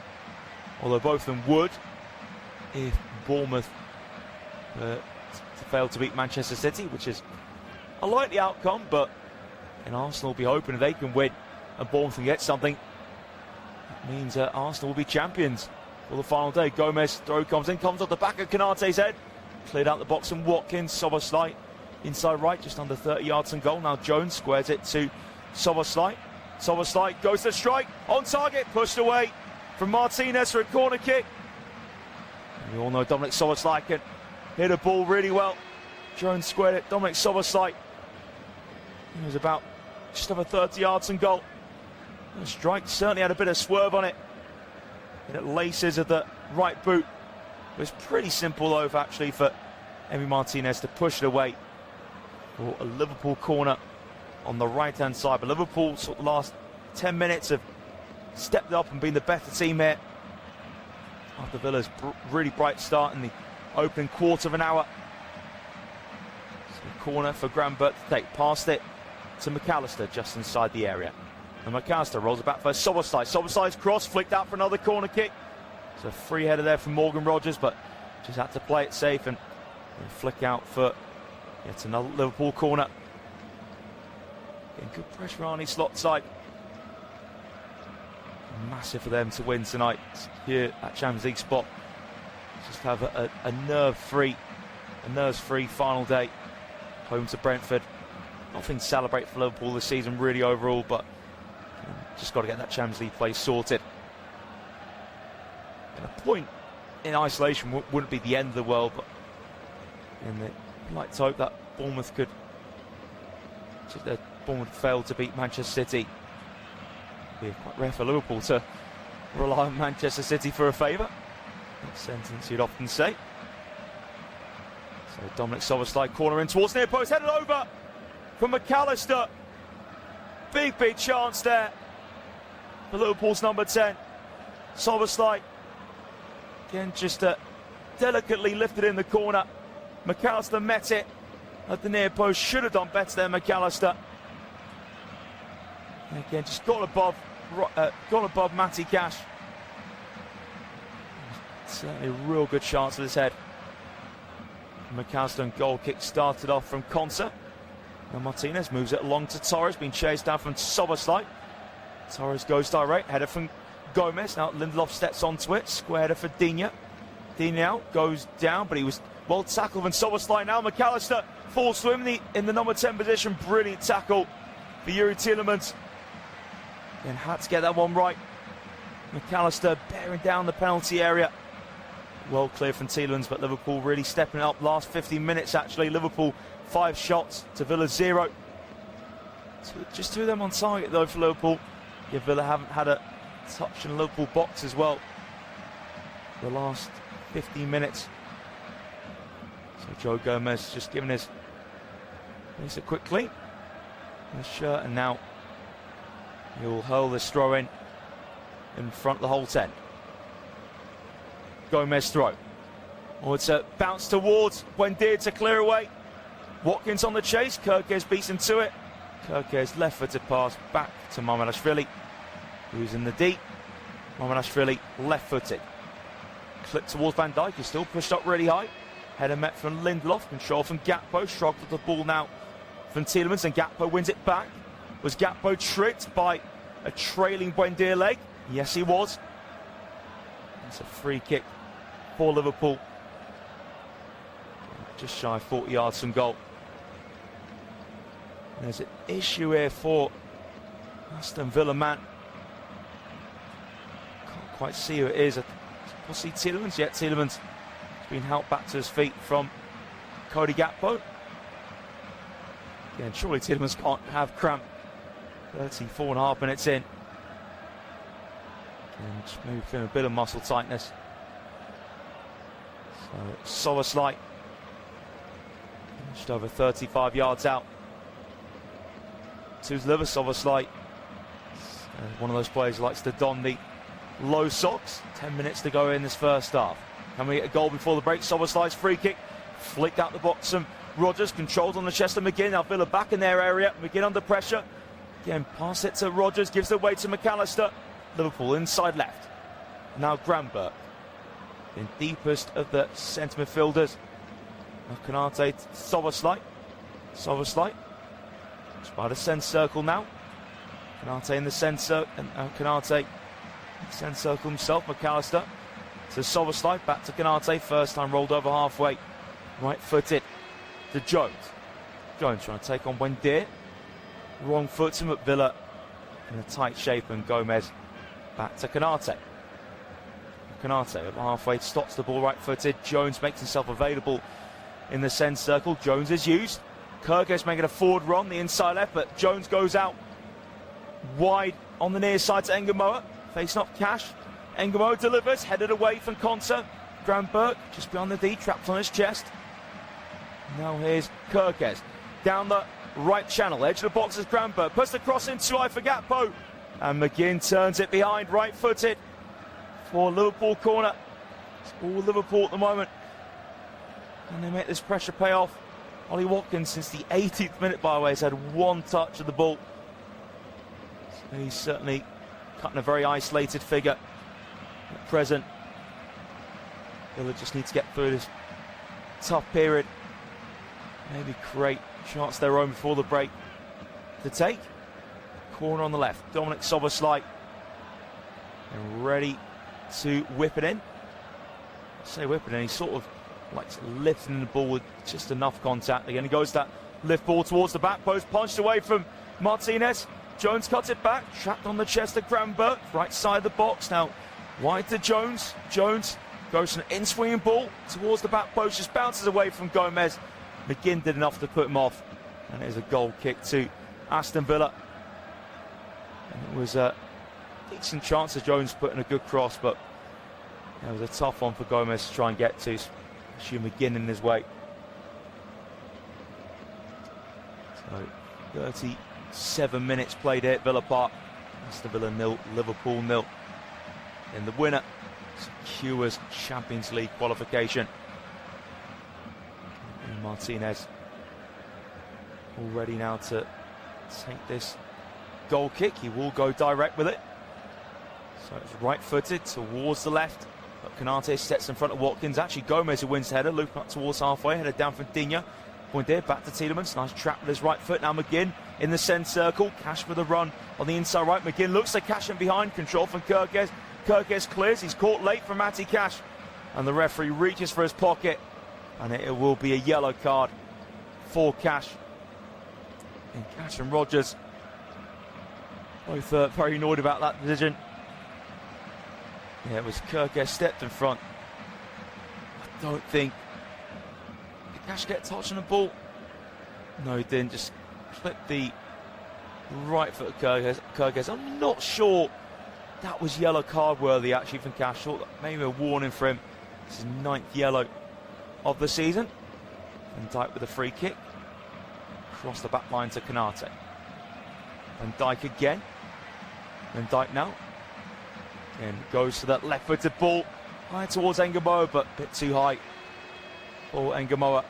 Although both of them would if Bournemouth failed to beat Manchester City, which is a likely outcome, but Arsenal will be hoping if they can win and Bournemouth can get something. It means Arsenal will be champions for the final day. Gomez throw comes off the back of Konate's head. Cleared out the box and Watkins, Szoboszlai inside right, just under 30 yards and goal. Now Jones squares it to Szoboszlai. Szoboszlai goes to strike, on target, pushed away from Martinez for a corner kick. And we all know Dominic Szoboszlai can hit a ball really well. Jones squared it, Dominic Szoboszlai. He was about just over 30 yards and goal. The strike certainly had a bit of swerve on it. And it laces at the right boot. It was pretty simple though actually for Emi Martinez to push it away for a Liverpool corner on the right hand side. But Liverpool sort of the last 10 minutes have stepped up and been the better team here after Villa's really bright start in the opening quarter of an hour. So corner for Gravenberch to take past it to McAllister just inside the area. And McAllister rolls it back for Szoboszlai. Szoboszlai's cross flicked out for another corner kick. It's a free header there from Morgan Rodgers, but just had to play it safe and flick out for yet another Liverpool corner. Getting good pressure on his slot side. Massive for them to win tonight here at Champions League spot. Just have a nerve-free final day. Home to Brentford. Nothing to celebrate for Liverpool this season really overall, but just got to get that Champions League place sorted. And a point in isolation wouldn't be the end of the world, but I'd like to hope that Bournemouth failed to beat Manchester City. It'd be quite rare for Liverpool to rely on Manchester City for a favour. That sentence you'd often say. So Dominic Szoboszlai corner in towards near post, headed over from McAllister. Big chance there for Liverpool's number 10. Szoboszlai again just delicately lifted in the corner. McAllister met it at the near post. Should have done better there, McAllister. And again, just got above Matty Cash. Certainly a real good chance with his head. McAllister and goal kick started off from Konsa. And Martinez moves it along to Torres, being chased down from Szoboszlai. Torres goes direct, header from Gomez. Now Lindelof steps onto it, square header for Digne. Digne out, goes down, but he was well tackled from Szoboszlai. Now McAllister falls to him in the number 10 position. Brilliant tackle for Yuri Tielemans. And had to get that one right. McAllister bearing down the penalty area. Well clear from Tielemans, but Liverpool really stepping up. Last 15 minutes actually. Liverpool 5 shots to Villa 0. Just 2 of them on target though for Liverpool. Yeah, Villa haven't had a touch in the Liverpool box as well the last 15 minutes. So Joe Gomez just giving his it quickly in his shirt, and now he'll hurl this throw in front of the whole 10. Gomez throw. Oh, it's a bounce towards Buendia to clear away. Watkins on the chase. Kerkez beats him to it. Kerkez left-footed pass back to Mamardashvili, who's in the deep. Mamardashvili left-footed. Clip towards Van Dijk, who's still pushed up really high. Header met from Lindelof. Control from Gakpo. Shrugged with the ball now from Tielemans, and Gakpo wins it back. Was Gakpo tricked by a trailing Buendia leg? Yes, he was. It's a free kick for Liverpool. Just shy of 40 yards from goal. And there's an issue here for Aston Villa man. quite see who it is. We'll see Tielemans. Yet Tielemans has been helped back to his feet from Cody Gakpo. Again, surely Tielemans can't have cramp. 34.5 minutes in. And just maybe feeling a bit of muscle tightness. So Soboslai just over 35 yards out. To his liver, Soboslai. One of those players who likes to don the low socks. 10 minutes to go in this first half. Can we get a goal before the break? Soboslai's free kick. Flicked out the box from Rodgers. Controlled on the chest of McGinn. Now Villa back in their area. McGinn under pressure. Again, pass it to Rodgers. Gives it away to McAllister. Liverpool inside left. Now Granberg. In deepest of the centre midfielders. Now Konate, Soboslai. Soboslai. It's by the centre circle now. Konate in the centre, and Konate centre circle himself. McAllister to Soboslai, back to Konate. First time rolled over halfway. Right-footed to Jones. Jones trying to take on Wendir. Wrong foot him at Villa in a tight shape, and Gomez back to Konate. Konate over halfway stops the ball right-footed. Jones makes himself available in the centre circle. Jones is used. Kyrgios making a forward run, the inside left, but Jones goes out wide on the near side to Engamoa. Facing up Cash. Engamoa delivers, headed away from Konsa. Granberg just beyond the D, trapped on his chest. Now here's Kyrgios. Down the right channel, edge of the box is Granberg. Puts the cross into Gakpo. And McGinn turns it behind, right-footed for Liverpool corner. It's all Liverpool at the moment. And they make this pressure pay off. Ollie Watkins, since the 18th minute, by the way, has had one touch of the ball. So he's certainly cutting a very isolated figure at present. Villa just need to get through this tough period. Maybe create chance their own before the break to take. Corner on the left, Dominic Soboslai. And ready to whip it in. I say whip it in, he's sort of like lifting the ball with just enough contact. Again, he goes that lift ball towards the back post, punched away from Martinez. Jones cuts it back, trapped on the chest of Granberg, right side of the box. Now wide to Jones. Jones goes for an in-swinging ball towards the back post, just bounces away from Gomez. McGinn did enough to put him off, and it is a goal kick to Aston Villa. And it was a decent chance of Jones putting a good cross, but it was a tough one for Gomez to try and get to. McGinn in his way. So 37 minutes played here at Villa Park. Aston Villa 0, Liverpool 0. And the winner secures Champions League qualification. And Martinez all ready now to take this goal kick. He will go direct with it. So it's right-footed towards the left. But Konate sets in front of Watkins. Actually, Gomez who wins the header. Loop up towards halfway. Headed down from Digne. Pointed back to Tielemans. Nice trap with his right foot. Now McGinn in the centre circle. Cash for the run on the inside right. McGinn looks like Cash in behind. Control from Kyrgios. Kyrgios clears. He's caught late from Matty Cash. And the referee reaches for his pocket. And it will be a yellow card for Cash. And Cash and Rodgers both very annoyed about that decision. Yeah, it was Kyrgios stepped in front. I don't think... Did Cash get a touch on the ball? No, he didn't. Just flipped the right foot of Kyrgios. I'm not sure that was yellow card worthy actually from Cash. Thought that maybe a warning for him. This is 9th yellow of the season. Van Dijk with a free kick. Across the back line to Konate. Van Dijk again. Van Dijk now. And goes to that left-footed ball. High towards Engamoa, but a bit too high for Engamoa.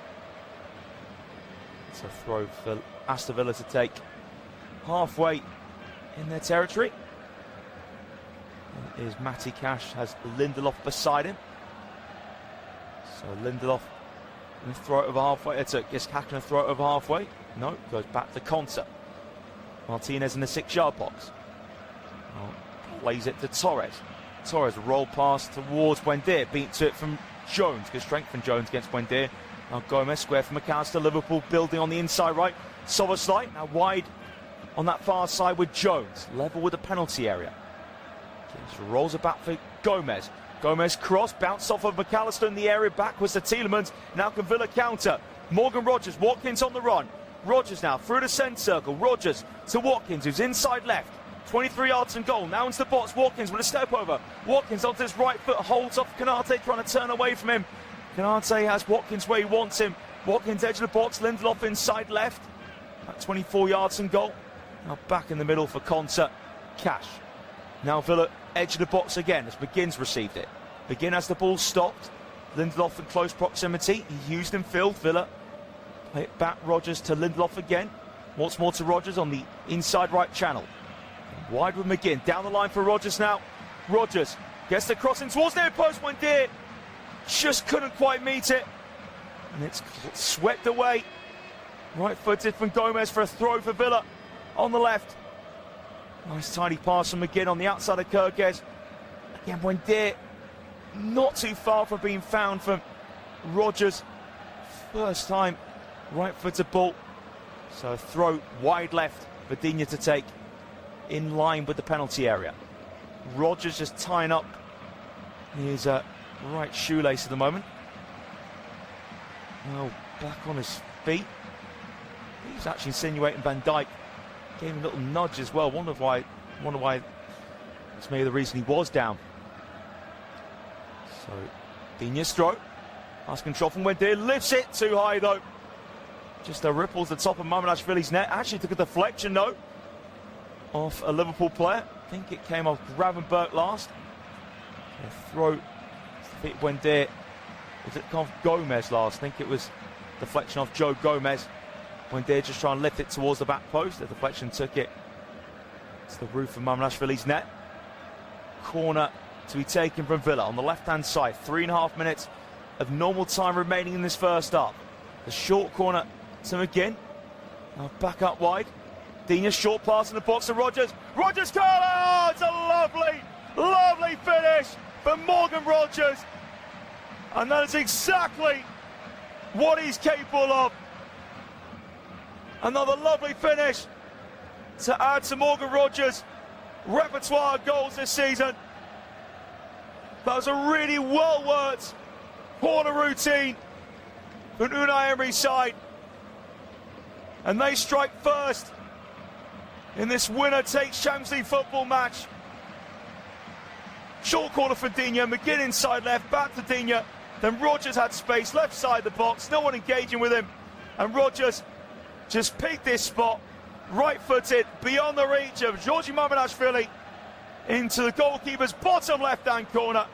It's a throw for Aston Villa to take halfway in their territory. And is Matty Cash, has Lindelof beside him. So Lindelof going to throw it over halfway. It's Cash going to throw it over halfway. No, goes back to Konsa. Martinez in the 6-yard box. Plays it to Torres. Torres roll pass towards Wendir. Beat to it from Jones. Good strength from Jones against Wendir. Now Gomez square for McAllister. Liverpool building on the inside right. Soboslai now wide on that far side with Jones. Level with the penalty area. Rolls it back for Gomez. Gomez cross, bounce off of McAllister in the area, backwards to Tielemans. Now can Villa counter. Morgan Rogers, Watkins on the run. Rogers now through the centre circle. Rogers to Watkins, who's inside left. 23 yards and goal. Now into the box. Watkins with a step over. Watkins onto his right foot, holds off Konate, trying to turn away from him. Konate has Watkins where he wants him. Watkins edge of the box. Lindelof inside left. At 24 yards and goal. Now back in the middle for Konsa. Cash. Now Villa edge of the box again as McGinn's received it. McGinn has the ball stopped. Lindelof in close proximity. He used and filled. Villa play it back. Rogers to Lindelof again. Once more to Rogers on the inside right channel. Wide with McGinn. Down the line for Rogers now. Rogers gets the crossing towards near post. Wendy just couldn't quite meet it. And it's swept away. Right footed from Gomez for a throw for Villa on the left. Nice tidy pass from McGinn on the outside of Kirkes. Again, Wendy not too far from being found from Rogers. First time right footed ball. So a throw wide left for Digne to take in line with the penalty area. Rogers just tying up his right shoelace at the moment. Now back on his feet. He's actually insinuating Van Dijk. Gave him a little nudge as well. Wonder why it's maybe the reason he was down. So Digne's throw. Has control from Wendy. Lifts it too high though. Just a ripple to the top of Mamardashvili's net. Actually took a deflection though off a Liverpool player. I think it came off Gravenberch last. A throw to Wendy. Was it off Gomez last? I think it was deflection off Joe Gomez. Wendy just trying to lift it towards the back post. The deflection took it to the roof of Mamardashvili's net. Corner to be taken from Villa on the left-hand side. 3.5 minutes of normal time remaining in this first half. The short corner to McGinn. Now back up wide. Digne short pass in the box to Rogers. Rogers curl! Oh, it's a lovely, lovely finish for Morgan Rogers. And that is exactly what he's capable of. Another lovely finish to add to Morgan Rogers' repertoire of goals this season. That was a really well-worked corner routine from Unai Emery's side. And they strike first in this winner-takes Champions League football match. Short corner for Digne, McGinn inside left, back to Digne. Then Rogers had space, left side the box, no one engaging with him. And Rogers just picked this spot, right-footed, beyond the reach of Georgi Mamardashvili, into the goalkeeper's bottom left-hand corner.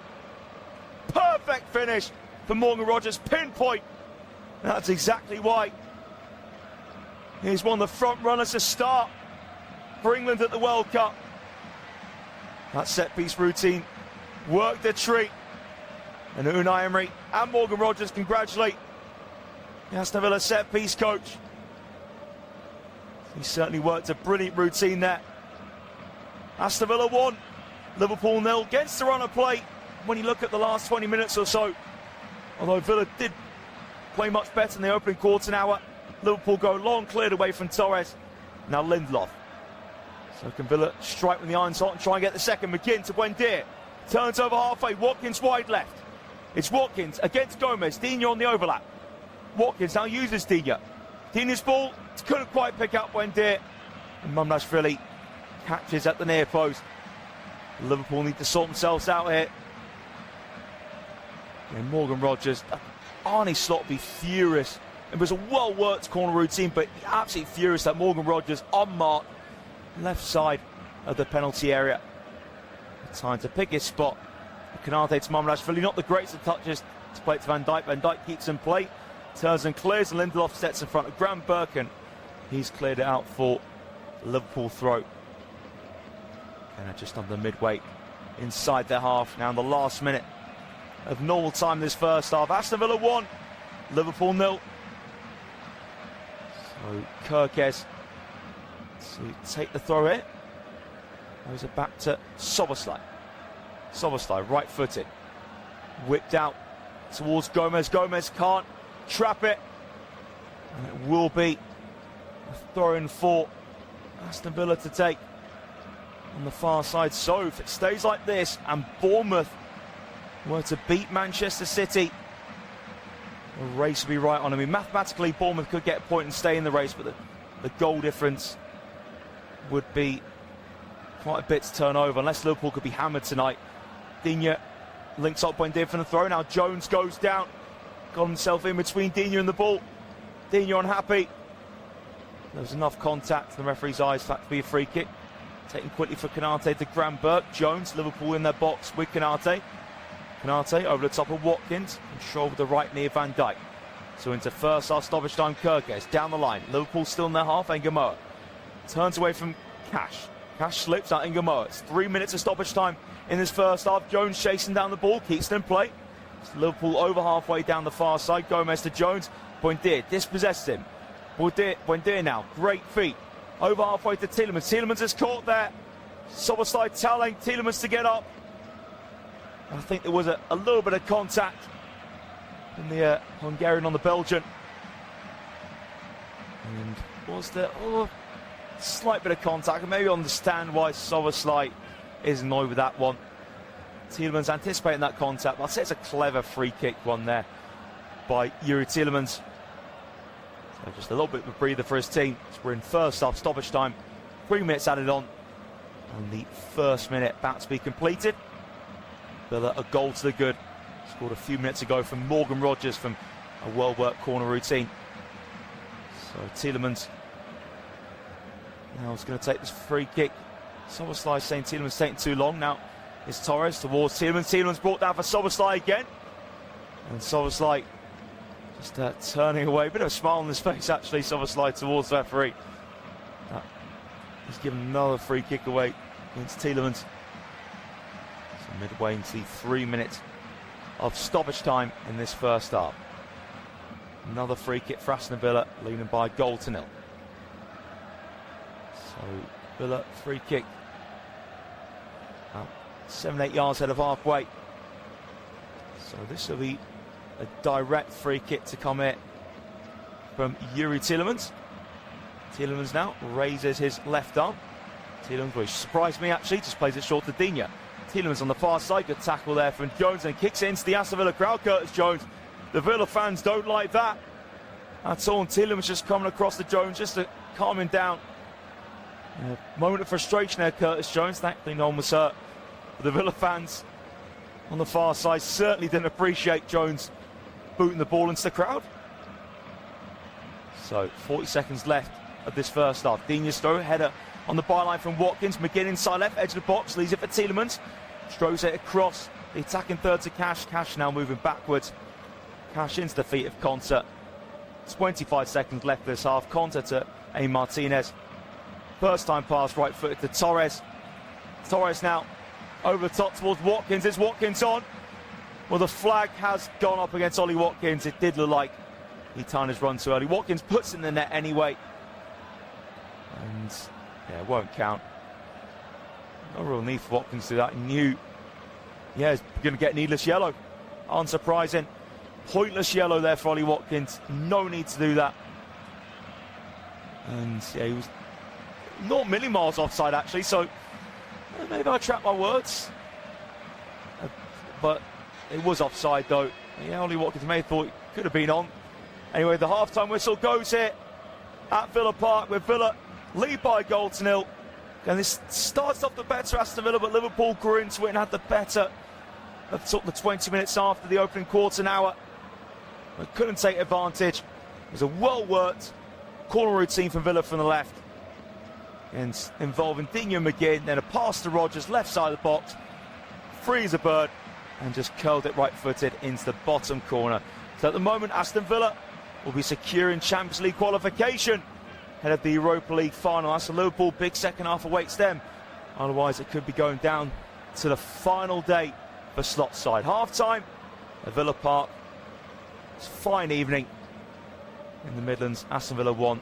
Perfect finish for Morgan Rogers, pinpoint. That's exactly why he's one of the front runners to start for England at the World Cup. That set-piece routine worked a treat. And Unai Emery and Morgan Rogers congratulate the Aston Villa set-piece coach. He certainly worked a brilliant routine there. Aston Villa 1, Liverpool 0. Against the run of play when you look at the last 20 minutes or so. Although Villa did play much better in the opening quarter hour. Liverpool go long, cleared away from Torres. Now Lindelof. So can Villa strike with the iron's hot and try and get the second. McGinn to Wendy. Turns over halfway. Watkins wide left. It's Watkins against Gomez. Digne on the overlap. Watkins now uses Digne. Digne's ball couldn't quite pick up Wendy. And Mamardashvili catches at the near post. Liverpool need to sort themselves out here. And Morgan Rogers, Arnie Slot be furious. It was a well-worked corner routine, but absolutely furious that Morgan Rogers unmarked left side of the penalty area. Time to pick his spot. Konate to Mamardashvili, not the greatest of touches to play it to Van Dijk. Van Dijk keeps in play, turns and clears, and Lindelof sets in front of Gravenberch, and he's cleared it out for Liverpool throw. And just under midway inside their half. Now in the last minute of normal time this first half. Aston Villa 1, Liverpool 0. So Kirkes to take the throw here. Goes it back to Szoboszlai. Szoboszlai, right-footed. Whipped out towards Gomez. Gomez can't trap it. And it will be a throw-in for Aston Villa to take. on the far side. So if it stays like this and Bournemouth were to beat Manchester City, the race would be right on. I mean, mathematically Bournemouth could get a point and stay in the race, but the goal difference would be quite a bit to turn over unless Liverpool could be hammered tonight. Digne links up Buendia for the throw. Now Jones goes down, got himself in between Digne and the ball. Digne unhappy. There was enough contact in the referee's eyes for that to be a free kick. Taken quickly for Konate to Graham Burke. Jones, Liverpool in their box with Konate. Konate over the top of Watkins. Control with the right knee of Van Dijk. So into first half stoppage time, Kyrgios down the line. Liverpool still in their half. Ngamoa turns away from Cash. Cash slips out Ngamoa. It's 3 minutes of stoppage time in this first half. Jones chasing down the ball, keeps it in play. It's Liverpool over halfway down the far side. Gomez to Jones. Buendia dispossesses him. Buendia now, great feet. Over halfway to Tielemans. Tielemans is caught there. Szoboszlai telling Tielemans to get up. I think there was a little bit of contact from the Hungarian on the Belgian. And was there a slight bit of contact? I can maybe understand why Szoboszlai is annoyed with that one. Tielemans anticipating that contact. I'd say it's a clever free kick one there by Yuri Tielemans. So just a little bit of a breather for his team. So we're in first half stoppage time. 3 minutes added on. And the first minute about to be completed. Villa a goal to the good. Scored a few minutes ago from Morgan Rogers from a well-worked corner routine. So Tielemans now is going to take this free kick. Szoboszlai saying Tielemans taking too long. Now it's Torres towards Tielemans. Tielemans brought down for Szoboszlai again. And Szoboszlai just turning away. A bit of a smile on his face actually, Szoboszlai towards the referee. He's given another free kick away against Tielemans. So midway into the 3 minutes of stoppage time in this first half. Another free kick for Aston Villa, leading by a goal to nil. So Villa free kick. 7-8 yards ahead of halfway. So this will be a direct free kick to come in from Yuri Tielemans. Tielemans now raises his left arm. Tielemans, which surprised me actually, just plays it short to Digne. Tielemans on the far side, good tackle there from Jones and kicks it into the Aston Villa crowd. Curtis Jones, the Villa fans don't like that at all. And Tielemans just coming across to Jones just to calm him down. A moment of frustration there, Curtis Jones. Thankfully no one was hurt. But the Villa fans on the far side certainly didn't appreciate Jones booting the ball into the crowd. So 40 seconds left of this first half. Digne's throw, header on the byline from Watkins. McGinn inside left edge of the box, leaves it for Tielemans. Throws it across the attacking third to Cash. Cash now moving backwards. Cash into the feet of Konsa. 25 seconds left this half. Konsa to A. Martinez. First time pass, right footed to Torres. Torres now over the top towards Watkins. Is Watkins on? Well, the flag has gone up against Ollie Watkins. It did look like he timed his run too early. Watkins puts it in the net anyway. And yeah, it won't count. No real need for Watkins to do that. He knew, yeah, he's going to get needless yellow. Unsurprising. Pointless yellow there for Ollie Watkins. No need to do that. And yeah, he was not milli miles offside actually, so maybe I trapped my words. But it was offside though. Yeah, Ollie Watkins may have thought it could have been on. Anyway, the half-time whistle goes here at Villa Park with Villa lead by a goal to nil. And this starts off the better Aston Villa, but Liverpool grew into it and had the better of sort of the 20 minutes after the opening quarter hour. But couldn't take advantage. It was a well-worked corner routine from Villa from the left. And involving Digne and McGinn, then a pass to Rogers, left side of the box. Free as a bird, and just curled it right-footed into the bottom corner. So at the moment, Aston Villa will be securing Champions League qualification ahead of the Europa League final. That's a Liverpool big second half awaits them. Otherwise, it could be going down to the final day for slot side. Half-time at Villa Park. It's a fine evening in the Midlands. Aston Villa 1.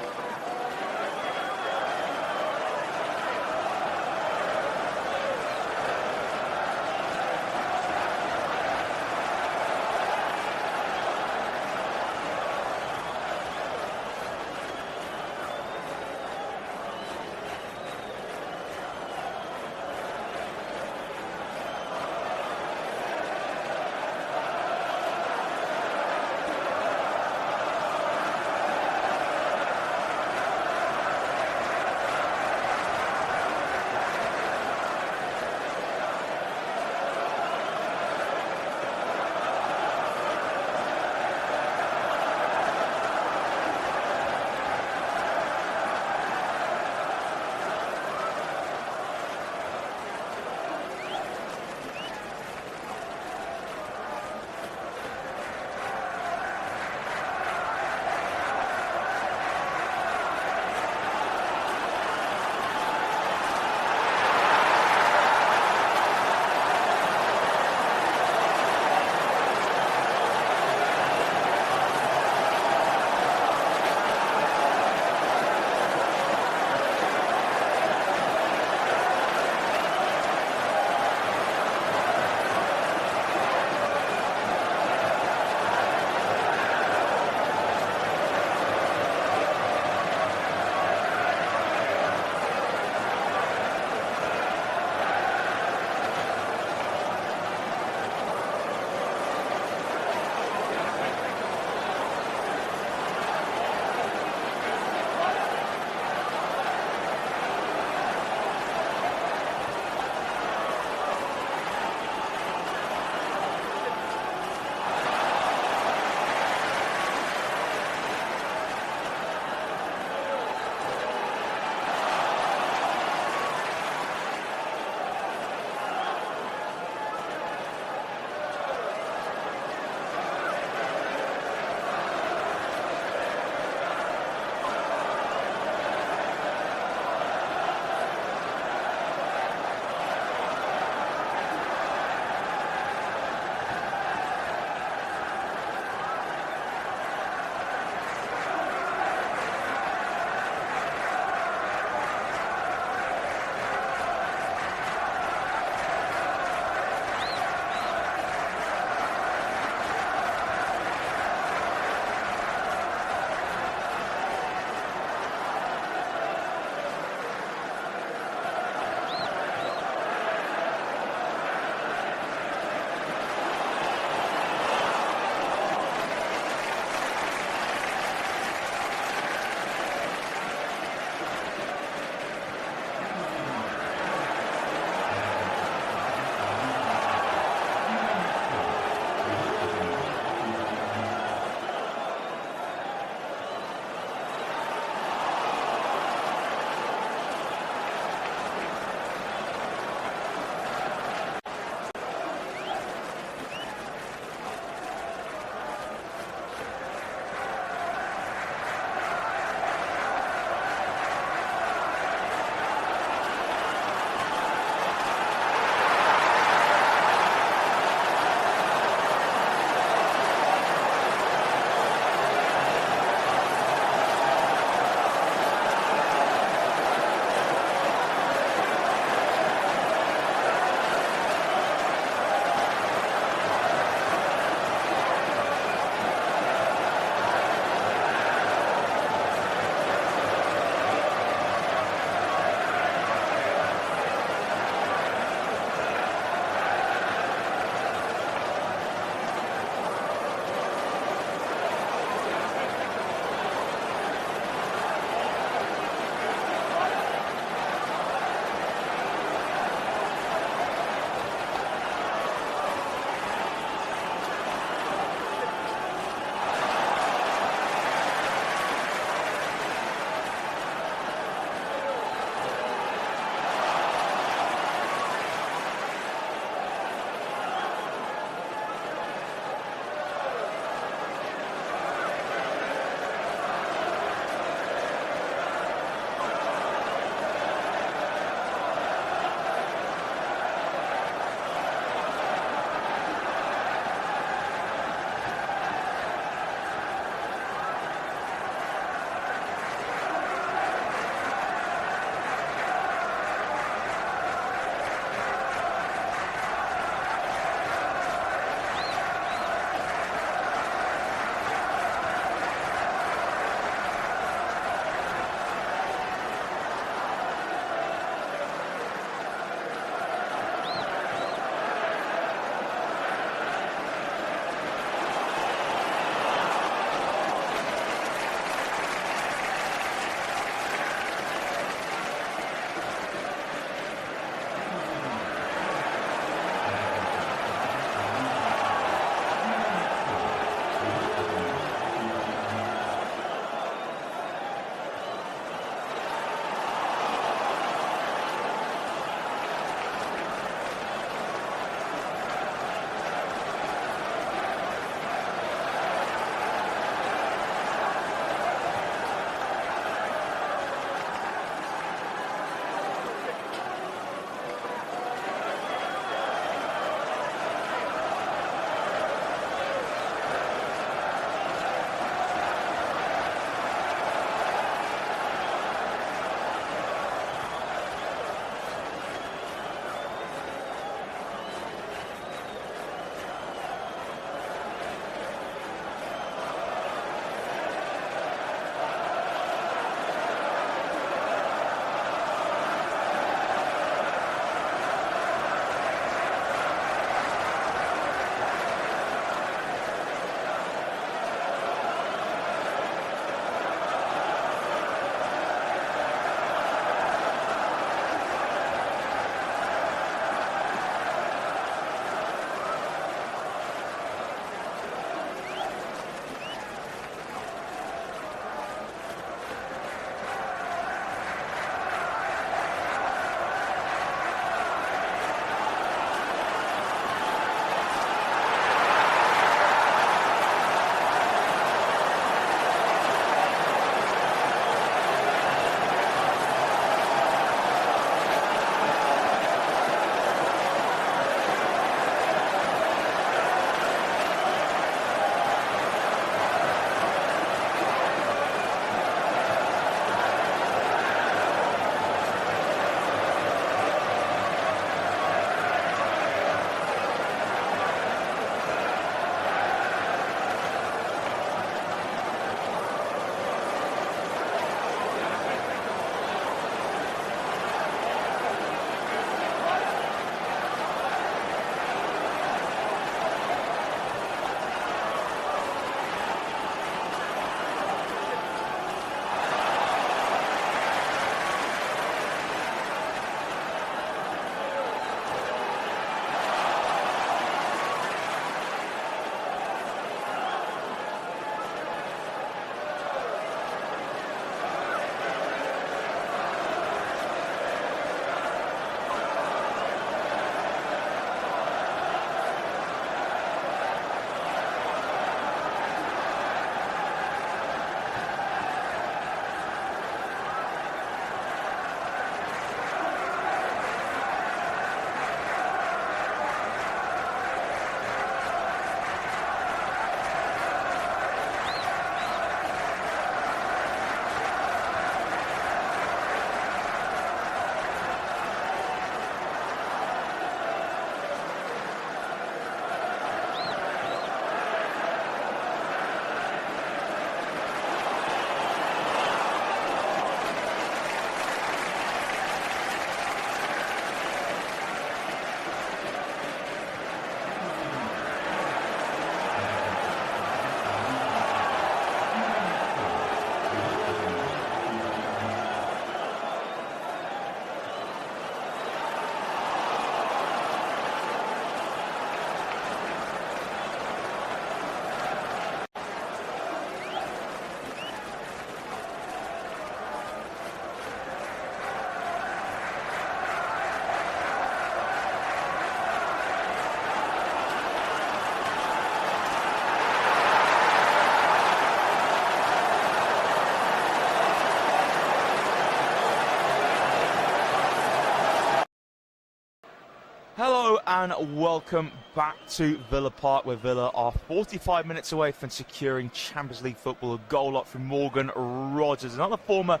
and welcome back to Villa Park, where Villa are 45 minutes away from securing Champions League football. A goal up from Morgan Rogers, another former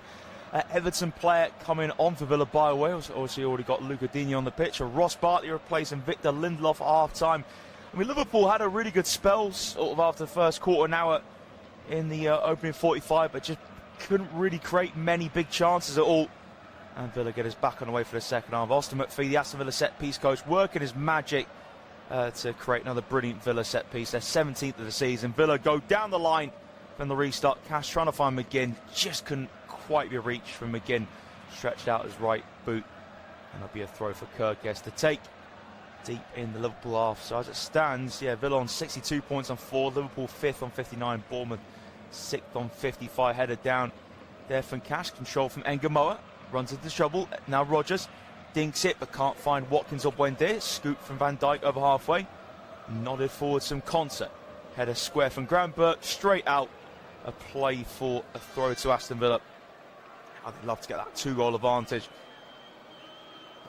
Everton player coming on for Villa by Wales. Obviously already got Luca Digne on the pitch. Ross Bartley replacing Victor Lindelof at half-time. I mean, Liverpool had a really good spell sort of after the first quarter, now in the opening 45, but just couldn't really create many big chances at all. And Villa get us back on the way for the second half. Austin McPhee, the Aston Villa set-piece coach, working his magic to create another brilliant Villa set-piece. They're 17th of the season. Villa go down the line from the restart. Cash trying to find McGinn. Just couldn't quite be reached from McGinn. Stretched out his right boot. And there'll be a throw for Kirkes to take deep in the Liverpool half. So as it stands, yeah, Villa on 62 points on 4. Liverpool 5th on 59. Bournemouth 6th on 55. Headed down there from Cash. Control from Engamoa. Runs into trouble. Now Rogers dinks it, but can't find Watkins or Buendia. Scoop from Van Dijk over halfway. Nodded forward some concert. Header square from Granberg. Straight out. A play for a throw to Aston Villa. I'd love to get that 2-goal advantage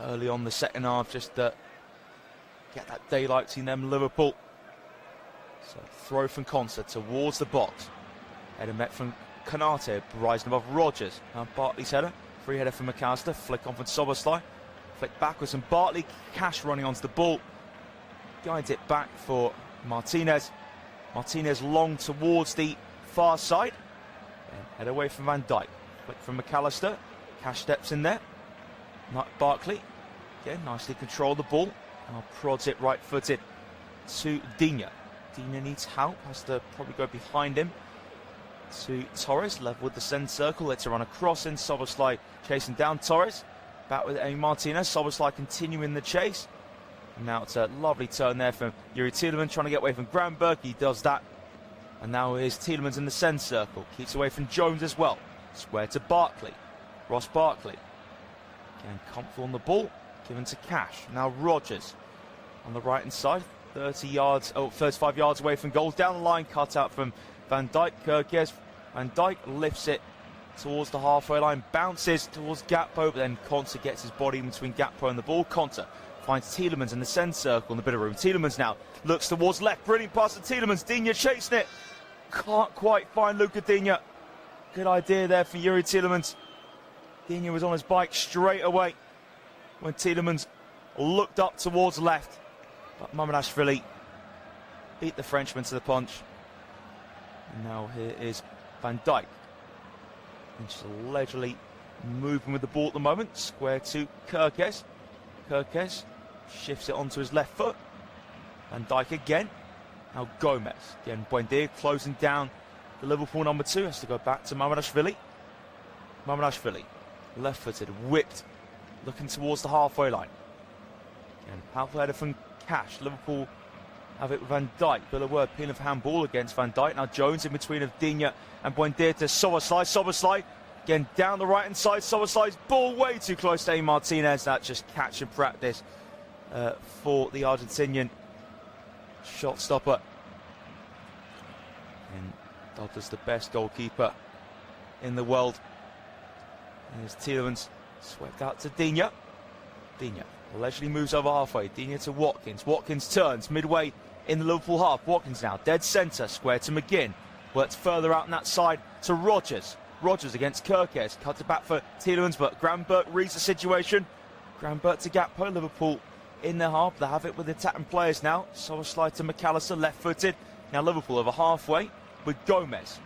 early on the second half, just to get that daylight between them and Liverpool. So throw from concert towards the box. Header met from Konate, rising above Rogers. Now Bartley's header. Free header from McAllister, flick on from Soboslai, flick backwards from Bartley. Cash running onto the ball, guides it back for Martinez. Martinez long towards the far side, and head away from Van Dijk. Flick from McAllister, Cash steps in there. Barkley, again, nicely control the ball, and prods it right-footed to Digne. Digne needs help, has to probably go behind him to Torres, level with the centre circle. Let's run across in. Soboslai chasing down Torres. Back with Emi Martinez. Soboslai continuing the chase. And now it's a lovely turn there from Yuri Tielemans, trying to get away from Granberg. He does that. And now here's Tielemans in the centre circle. Keeps away from Jones as well. Square to Barkley. Ross Barkley. Again, comfortable on the ball. Given to Cash. Now Rogers on the right-hand side. 35 yards away from goal. Down the line, cut out from Van Dijk. Kirkes. Van Dijk lifts it towards the halfway line, bounces towards Gakpo, but then Konsa gets his body in between Gakpo and the ball. Konsa finds Tielemans in the centre circle in the bit of room. Tielemans now looks towards left, brilliant pass to Tielemans. Digne chasing it, can't quite find Luca Digne. Good idea there for Yuri Tielemans. Digne was on his bike straight away when Tielemans looked up towards left, but Mamardashvili beat the Frenchman to the punch. And now here is Van Dijk. And just leisurely moving with the ball at the moment. Square to Kirkes. Kirkes shifts it onto his left foot. Van Dijk again. Now Gomez. Again, Buendia closing down the Liverpool number 2. Has to go back to Mamardashvili. Mamardashvili, left-footed, whipped, looking towards the halfway line. And powerful header from Cash. Liverpool have it with Van Dijk. Villa were appealing for handball against Van Dijk. Now Jones in between of Digne and Buendia to Soboslai. Soboslai again down the right hand side. Soboslai's ball way too close to Emi Martinez. That just catch and practice for the Argentinian shot stopper. And Douglas, the best goalkeeper in the world. There's Tielemans swept out to Digne. Digne leisurely moves over halfway. Digne to Watkins. Watkins turns midway in the Liverpool half. Watkins now dead centre, square to McGinn. Works further out on that side to Rogers. Rogers against Kirkes. Cuts it back for Tielemans, but Granberg reads the situation. Granberg to Gakpo. Liverpool in their half. They have it with attacking players now. Soboslai to McAllister, left-footed. Now Liverpool over halfway with Gomez.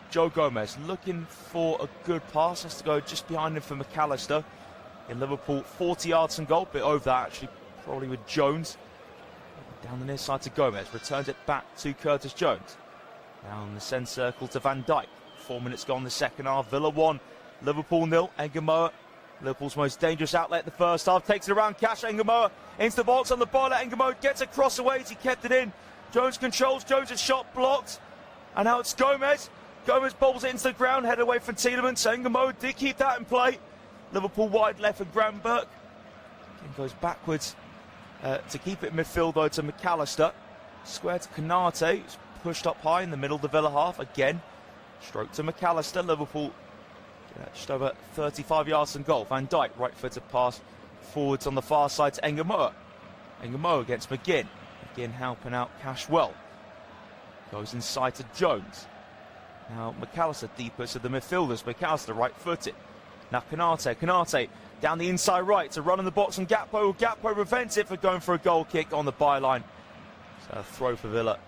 Joe Gomez looking for a good pass. Has to go just behind him for McAllister. In Liverpool, 40 yards from goal, bit over that actually, probably with Jones. Down the near side to Gomez, returns it back to Curtis Jones. Now in the centre circle to Van Dijk. 4 minutes gone in the second half. Villa 1, Liverpool 0. Engamoa, Liverpool's most dangerous outlet in the first half, takes it around. Cash. Engamoa into the box on the ball. Engamoa gets a cross away. He kept it in. Jones controls. Jones' shot blocked, and now it's Gomez. Gomez bobbles it into the ground, head away from Tielemans. Engamoa did keep that in play. Liverpool wide left for Granberg. Again goes backwards to keep it in midfield though to McAllister. Square to Konate, who's pushed up high in the middle of the Villa half. Again, stroke to McAllister. Liverpool just over 35 yards from goal. Van Dijk, right-footed pass forwards on the far side to Engamoa. Engamo against McGinn. McGinn helping out Cash well. Goes inside to Jones. Now McAllister deeper to the midfielders. McAllister right-footed. Now Canate down the inside right to run in the box on Gakpo. Gakpo prevents it for going for a goal kick on the byline. So a throw for Villa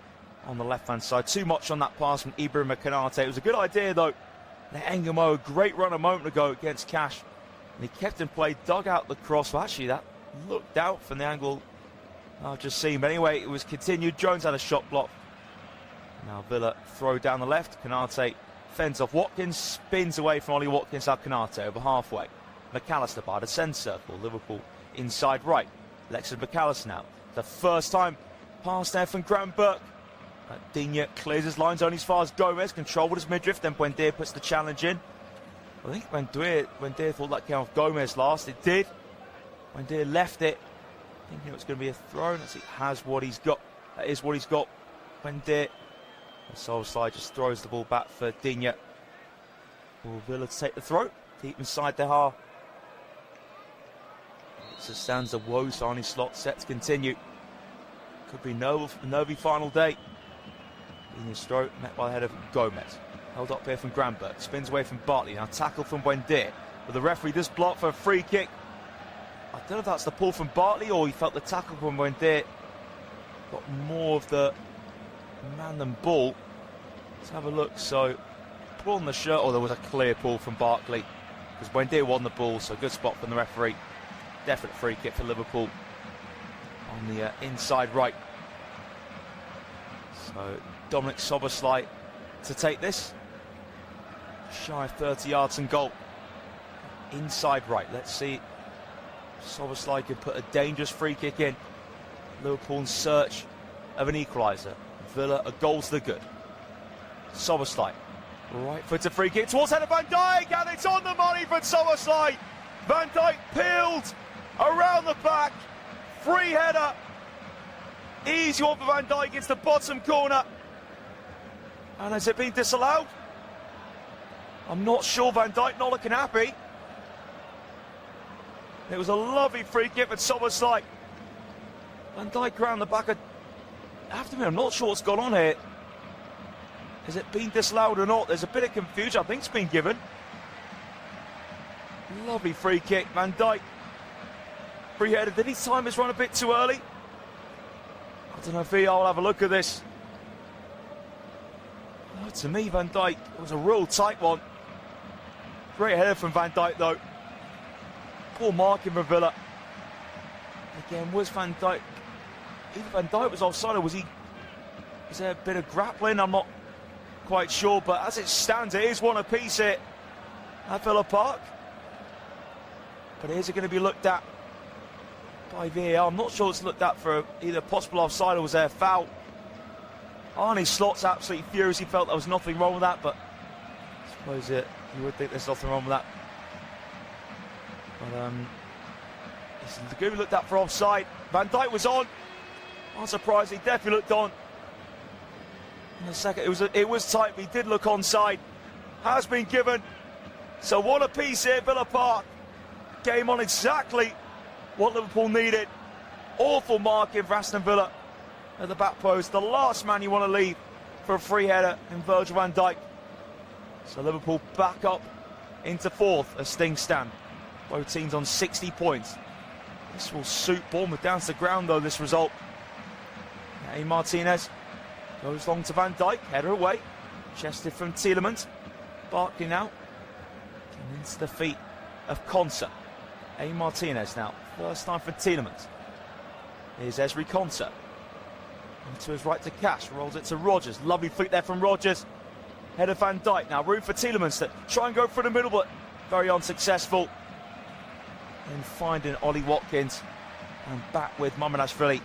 on the left-hand side. Too much on that pass from Ibrahim Canate. It was a good idea though. Engamo, a great run a moment ago against Cash. And he kept in play, dug out the cross. Well, actually, that looked out from the angle I've just seen. But anyway, it was continued. Jones had a shot block. Now Villa throw down the left. Canate fends off Watkins, spins away from Ollie Watkins. Now Canate over halfway. McAllister by the centre circle. Liverpool inside right. Lexford McAllister now. The first time pass there from Graham Burke. Digne clears his lines only as far as Gomez. Control with his midriff. Then Buendia puts the challenge in. I think Buendia thought that came off Gomez last. It did. Buendia left it, thinking it was going to be a throw. As he has what he's got. That is what he's got. Buendia. Solskjaer just throws the ball back for Digne. Will Villa to take the throw. Deep inside the half. It's a stanza woe. Sarni slot set to continue. Could be nervy final day. Digne's stroke met by the head of Gomez. Held up here from Granberg. Spins away from Bartley. Now tackle from Buendia. But the referee does block for a free kick. I don't know if that's the pull from Bartley or he felt the tackle from Buendia got more of the man than ball. Let's have a look. So, pull on the shirt. Oh, there was a clear pull from Bartley because Buendia won the ball. So, good spot from the referee. Definite free kick for Liverpool on the inside right. So, Dominic Szoboszlai to take this. Shy of 30 yards and goal. Inside right. Let's see. Szoboszlai could put a dangerous free kick in. Liverpool in search of an equaliser. Villa a goal to the good. Szoboszlai. Right foot to free kick towards header Van Dijk, and it's on the money for Szoboszlai. Van Dijk peeled around the back. Free header. Easy one for Van Dijk. It's the bottom corner. And has it been disallowed? I'm not sure. Van Dijk not looking happy. It was a lovely free kick for Szoboszlai. Van Dijk around the back. After me, I'm not sure what's gone on here. Has it been disallowed or not? There's a bit of confusion. I think it's been given. Lovely free kick. Van Dijk. Free header. Did he time his run a bit too early? I don't know if I'll have a look at this. Oh, to me, Van Dijk was a real tight one. Great header from Van Dijk, though. Poor marking for Villa. Again, was Van Dijk... Either Van Dijk was offside or was there a bit of grappling? I'm not quite sure, but as it stands, it is one apiece here at Villa Park. But is it going to be looked at by VAR? I'm not sure it's looked at for either possible offside or was there a foul. Arnie Slot's absolutely furious. He felt there was nothing wrong with that, but I suppose you would think there's nothing wrong with that. But it's going to be looked at for offside. Van Dijk was on. Unsurprised, he definitely looked on. In the second, it was tight, but he did look onside. Has been given. So what a piece here, Villa Park. Game on exactly what Liverpool needed. Awful marking for Aston Villa at the back post. The last man you want to leave for a free header in Virgil van Dijk. So Liverpool back up into fourth as things stand. Both teams on 60 points. This will suit Bournemouth down to the ground though, this result. A. Martinez goes long to Van Dijk, header away. Chested from Tielemans. Barkley now. And into the feet of Konsa. A. Martinez now. First time for Tielemans. Here's Ezri Konsa. And to his right to Cash. Rolls it to Rodgers. Lovely feet there from Rodgers. Header Van Dijk. Now room for Tielemans to try and go for the middle, but very unsuccessful. And finding Ollie Watkins. And back with Mamardashvili.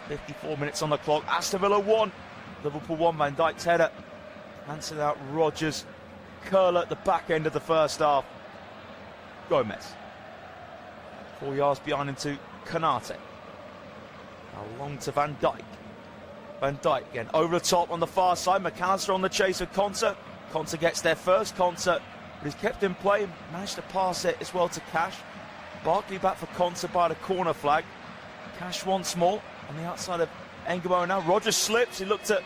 54 minutes on the clock. Aston Villa 1. Liverpool 1. Van Dijk's header. Answered out Rodgers. Curler at the back end of the first half. Gomez. 4 yards behind into Canate. Now long to Van Dijk. Van Dijk again over the top on the far side. McAllister on the chase of Konsa. Konsa gets there first. Konsa, but he's kept in play and managed to pass it as well to Cash. Barkley back for Konsa by the corner flag. Cash once more on the outside of Engamo. Now Rogers slips. He looked to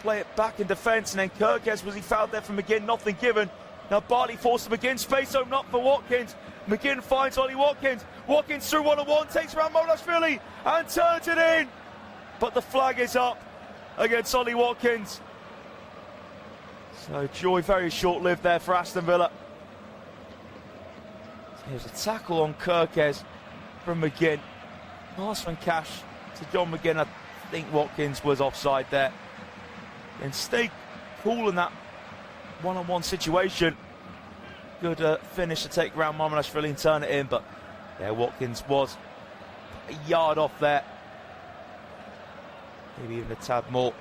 play it back in defence, and then Kirkes, was he fouled there from McGinn? Nothing given. Now Bartley forced to McGinn. Space open up for Watkins. McGinn finds Ollie Watkins. Watkins through 1-on-1, takes around Mamrashvili and turns it in. But the flag is up against Ollie Watkins. So joy very short-lived there for Aston Villa. So here's a tackle on Kirkes from McGinn. Pass from Cash to John McGinn. I think Watkins was offside there. And stay cool in that one-on-one situation. Good finish to take around Mamrashvili and turn it in, but yeah, Watkins was a yard off there. Maybe even a tad more.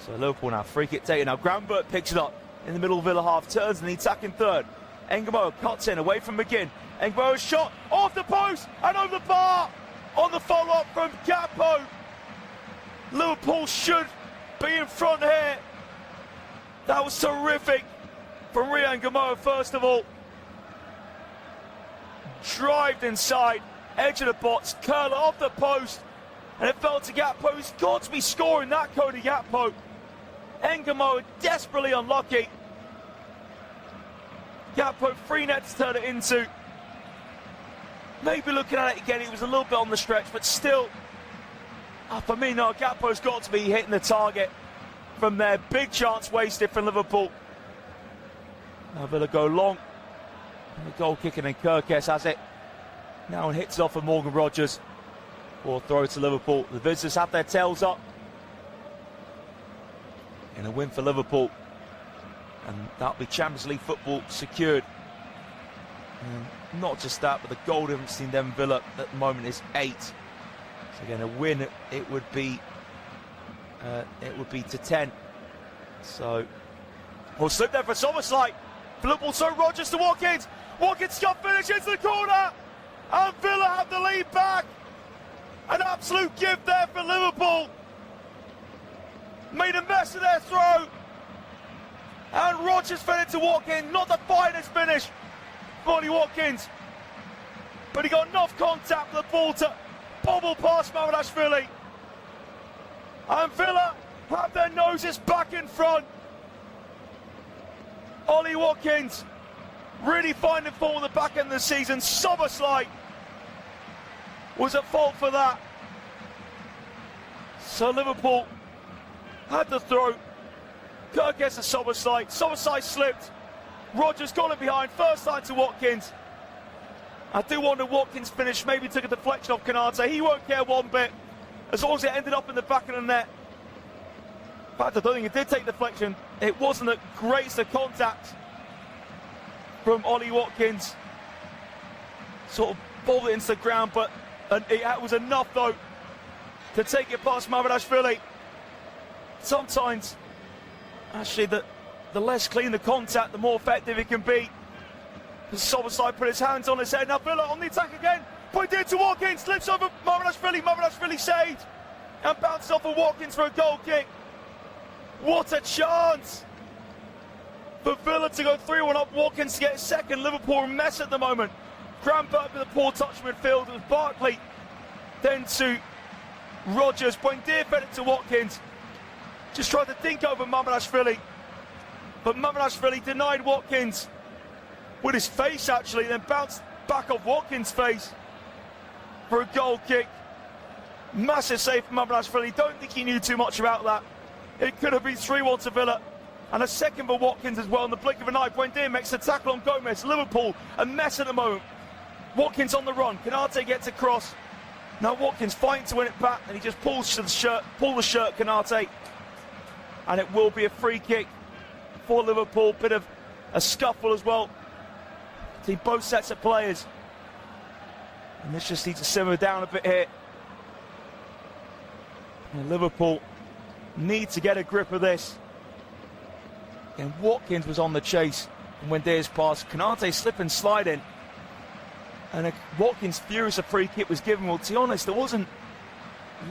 So Liverpool now, free kick taken. Now Grambert picks it up in the middle of Villa half, turns in the attacking third. Engamo cuts in away from McGinn. Engamo's shot off the post and over the bar on the follow-up from Gakpo. Liverpool should be in front here. That was terrific from Ryan Gamoa, first of all. Drived inside, edge of the box, curler off the post, and it fell to Gakpo. He's got to be scoring that, Cody Gakpo. Engamo desperately unlucky. Gakpo free net to turn it into. Maybe looking at it again, it was a little bit on the stretch, but still, for me, no, Gakpo's got to be hitting the target from there. Big chance wasted from Liverpool. Now Villa go long. And the goal kicking, and Kirkes has it. Now and hits it off of Morgan Rogers. Or throw to Liverpool. The visitors have their tails up. And a win for Liverpool. And that'll be Champions League football secured. And not just that, but the goal difference between them and Villa at the moment is 8. So again, a win, it would be to 10. So we'll slip there for Somerslide. Liverpool, so Rogers to Watkins. Watkins scuff finish into the corner. And Villa have the lead back. An absolute gift there for Liverpool. Made a mess of their throw. And Rogers fed it to Watkins. Not the finest finish for Ollie Watkins. But he got enough contact for the ball to bobble past Mamrashvili. And Villa have their noses back in front. Ollie Watkins really finding fault at the back end of the season. Somerslide was at fault for that. So Liverpool had the throw. Kirk gets a Somerslide. Somerslide slipped. Rogers got it behind. First time to Watkins. I do wonder Watkins' finish maybe took a deflection off Canate. He won't care one bit as long as it ended up in the back of the net. In fact, I don't think it did take deflection. It wasn't the greatest of contact from Ollie Watkins. Sort of balled it into the ground, but it was enough, though, to take it past Mamrashvili. Sometimes, actually, the less clean the contact, the more effective it can be. Somerslide put his hands on his head. Now Villa on the attack again. Pointed into Watkins, slips over Mamrashvili. Mamrashvili saved and bounced off of Watkins for a goal kick. What a chance for Villa to go 3-1 up. Watkins to get a second. Liverpool a mess at the moment. Grambert with a poor touch midfield. It was Barkley. Then to Rogers. Buendia fed it to Watkins. Just tried to think over Mamrashvili. But Mamrashvili denied Watkins with his face, actually, then bounced back off Watkins' face for a goal kick. Massive save from Mamrashvili. Don't think he knew too much about that. It could have been 3-1 to Villa. And a second for Watkins as well. In the blink of an eye, Buendia makes a tackle on Gomez. Liverpool, a mess at the moment. Watkins on the run. Canate gets across. Now Watkins fighting to win it back, and he just pulls the shirt, Canate. And it will be a free kick for Liverpool. Bit of a scuffle as well between both sets of players. And this just needs to simmer down a bit here. And Liverpool need to get a grip of this. And Watkins was on the chase and when Buendia's pass. Canate slip and slide in. And Watkins furious a free kick was given. Well, to be honest, there wasn't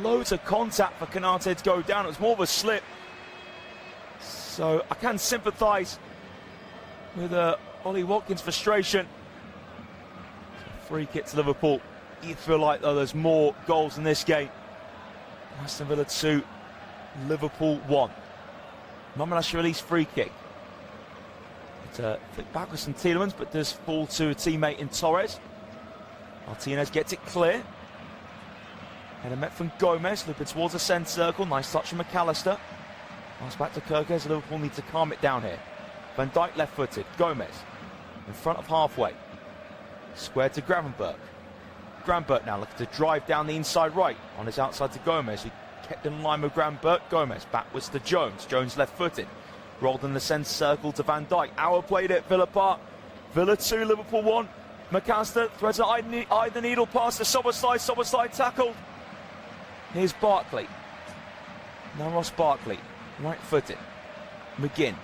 loads of contact for Canate to go down. It was more of a slip. So I can sympathise with Ollie Watkins' frustration. Free kick to Liverpool. you feel like, though, there's more goals in this game. Aston Villa 2, Liverpool 1. Mamelash release free kick. It's a flick backwards from Tielemans, but does fall to a teammate in Torres. Martinez gets it clear. Header met from Gomez, looping towards the centre circle. Nice touch from McAllister. Pass back to Kirkes. Liverpool need to calm it down here. Van Dijk left-footed. Gomez in front of halfway. Squared to Gravenberch. Gravenberch now looking to drive down the inside right. On his outside to Gomez, who kept in line with Gravenberch. Gomez backwards to Jones. Jones left-footed. Rolled in the centre circle to Van Dijk. Hour played at Villa Park. Villa 2, Liverpool 1. McAllister threads an eye the needle pass to Szoboszlai. Szoboszlai tackled. Here's Barkley. Now Ross Barkley, right-footed. McGinn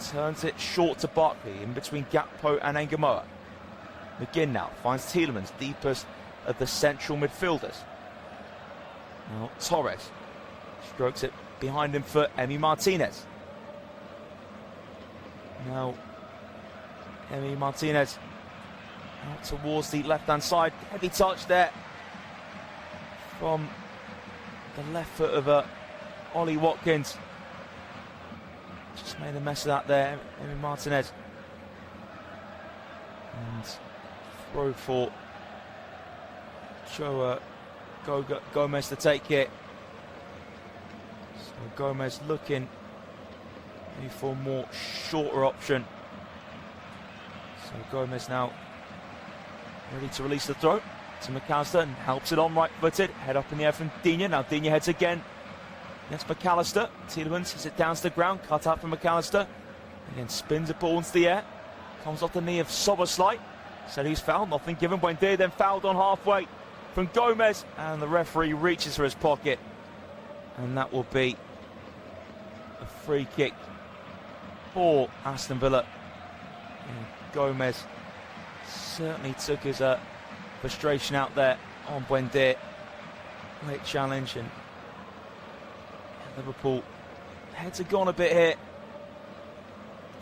turns it short to Barkley in between Gakpo and Engamoa. McGinn now finds Tielemans, deepest of the central midfielders. Now Torres strokes it behind him for Emi Martinez. Now Emi Martinez out towards the left-hand side. Heavy touch there from the left foot of Ollie Watkins. Just made a mess of that there, Emi Martinez. And throw for Gomez to take it. So Gomez looking maybe for a more shorter option. So Gomez now ready to release the throw to McAllister and helps it on right-footed. Head up in the air from Digne. Now Digne heads again. That's McAllister. Tielemans hits it down to the ground. Cut out from McAllister. Again spins the ball into the air. Comes off the knee of Szoboszlai. Said he's fouled. Nothing given. Buendia then fouled on halfway from Gomez. And the referee reaches for his pocket. And that will be a free kick for Aston Villa. And Gomez certainly took his frustration out there on Buendia. Great challenge, and Liverpool heads have gone a bit here.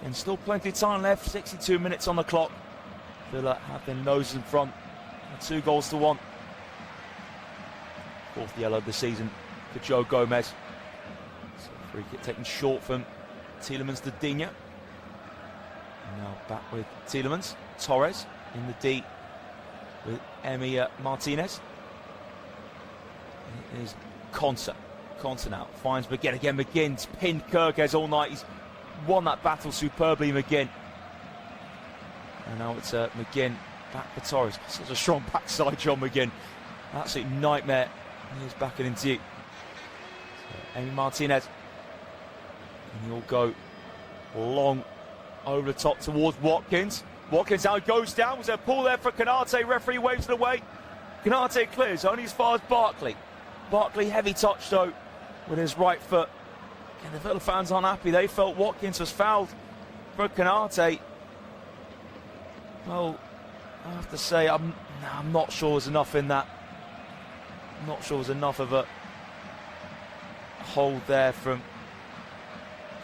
And still plenty of time left, 62 minutes on the clock. Villa have their noses in front, 2-1. Fourth yellow of the season for Joe Gomez. So free kick taken short from Tielemans to Digne. Now back with Tielemans. Torres in the D with Emi Martinez. It is Konsa. Konsa now finds McGinn again. McGinn's pinned Kirkes all night. He's won that battle superbly, McGinn. And now it's McGinn back for Torres. Such a strong backside, John McGinn. Absolute nightmare. He's backing into you. So Emi Martinez. And he'll go long over the top towards Watkins. Watkins now goes down. Was there a pull there for Konate? Referee waves it away. Konate clears only as far as Barkley. Barkley heavy touch though with his right foot. And the Villa fans aren't happy. They felt Watkins was fouled for Konate. Well, I have to say I'm not sure there's enough in that. I'm not sure there's enough of a hold there from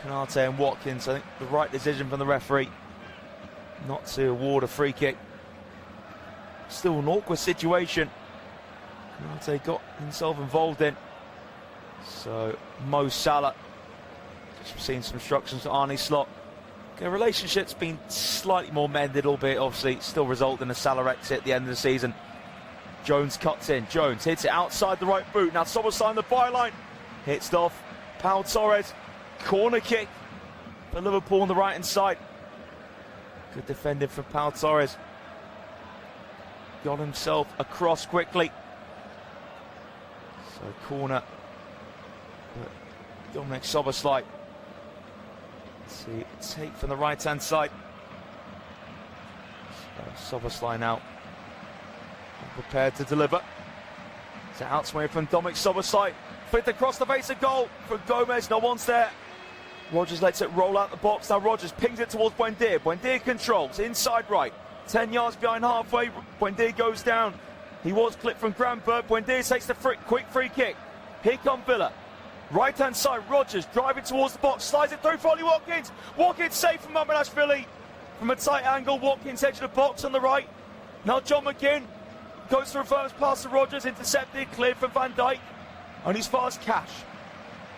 Konate and Watkins. I think the right decision from the referee not to award a free kick. Still an awkward situation Konate got himself involved in. So Mo Salah just seen some instructions to Arne Slot. The relationship's been slightly more mended, albeit obviously still result in a Salah exit at the end of the season. Jones cuts in. Jones hits it outside the right boot. Now Szoboszlai on the byline. Hits off Pau Torres. Corner kick for Liverpool on the right hand side. Good defending from Pau Torres. Got himself across quickly. So corner. Dominic Szoboszlai. See, take from the right hand side. So Szoboszlai now prepared to deliver. It's an outswing from Dominic Szoboszlai. Flicked across the base of goal from Gomez. No one's there. Rodgers lets it roll out the box. Now Rodgers pings it towards Buendia. Buendia controls inside right. 10 yards behind halfway. Buendia goes down. He was clipped from Gravenberch. Buendia takes the quick free kick. Here come Villa. Right hand side. Rodgers driving towards the box. Slides it through for Ollie Watkins. Watkins safe from Mamelash from a tight angle. Watkins edge of the box on the right. Now John McGinn Goes to reverse pass to Rodgers, intercepted, cleared from Van Dijk. On his fast Cash.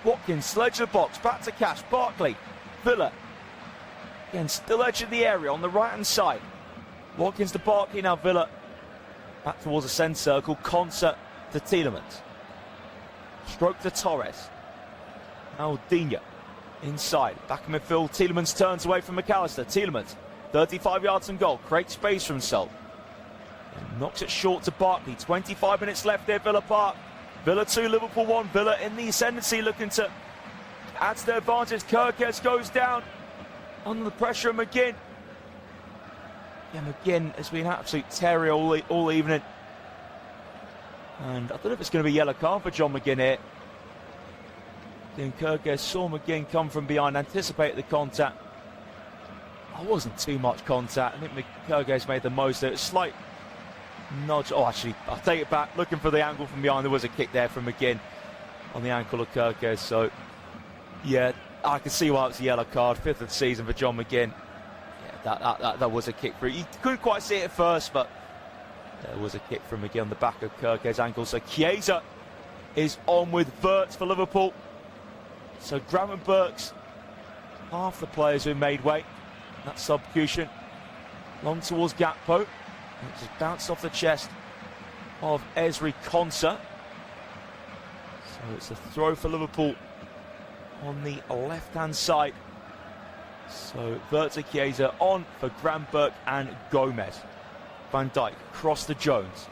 Watkins, sledge of the box, back to Cash, Barkley, Villa. Again, still edge of the area on the right-hand side. Watkins to Barkley, now Villa. Back towards the centre circle, Concert to Tielemans. Stroke to Torres. Now Digne inside, back in midfield. Tielemans turns away from McAllister. Tielemans, 35 yards from goal, creates space for himself. And knocks it short to Barkley. 25 minutes left there, Villa Park. Villa 2, Liverpool 1. Villa in the ascendancy, looking to add to their advantage. Kirkes goes down under the pressure of McGinn. Yeah, McGinn has been absolute terror all evening. And I don't know if it's going to be a yellow card for John McGinn here. Then Kirkes saw McGinn come from behind, anticipated the contact. It wasn't too much contact. I think Kirkes made the most of it. Slight nudge. Oh, actually, I'll take it back. Looking for the angle from behind. There was a kick there from McGinn on the ankle of Kirkes. So, yeah, I can see why it's a yellow card. 5th of the season for John McGinn. Yeah, that was a kick for it. You couldn't quite see it at first, but there was a kick from McGinn on the back of Kirkes' ankle. So Chiesa is on with Wirtz for Liverpool. So Gravenberch's half the players who made way. That substitution. Long towards Gakpo. It just bounced off the chest of Ezri Konsa. So it's a throw for Liverpool on the left-hand side. So Wirtz and Chiesa on for Gravenberch and Gomez. Van Dijk cross to Jones.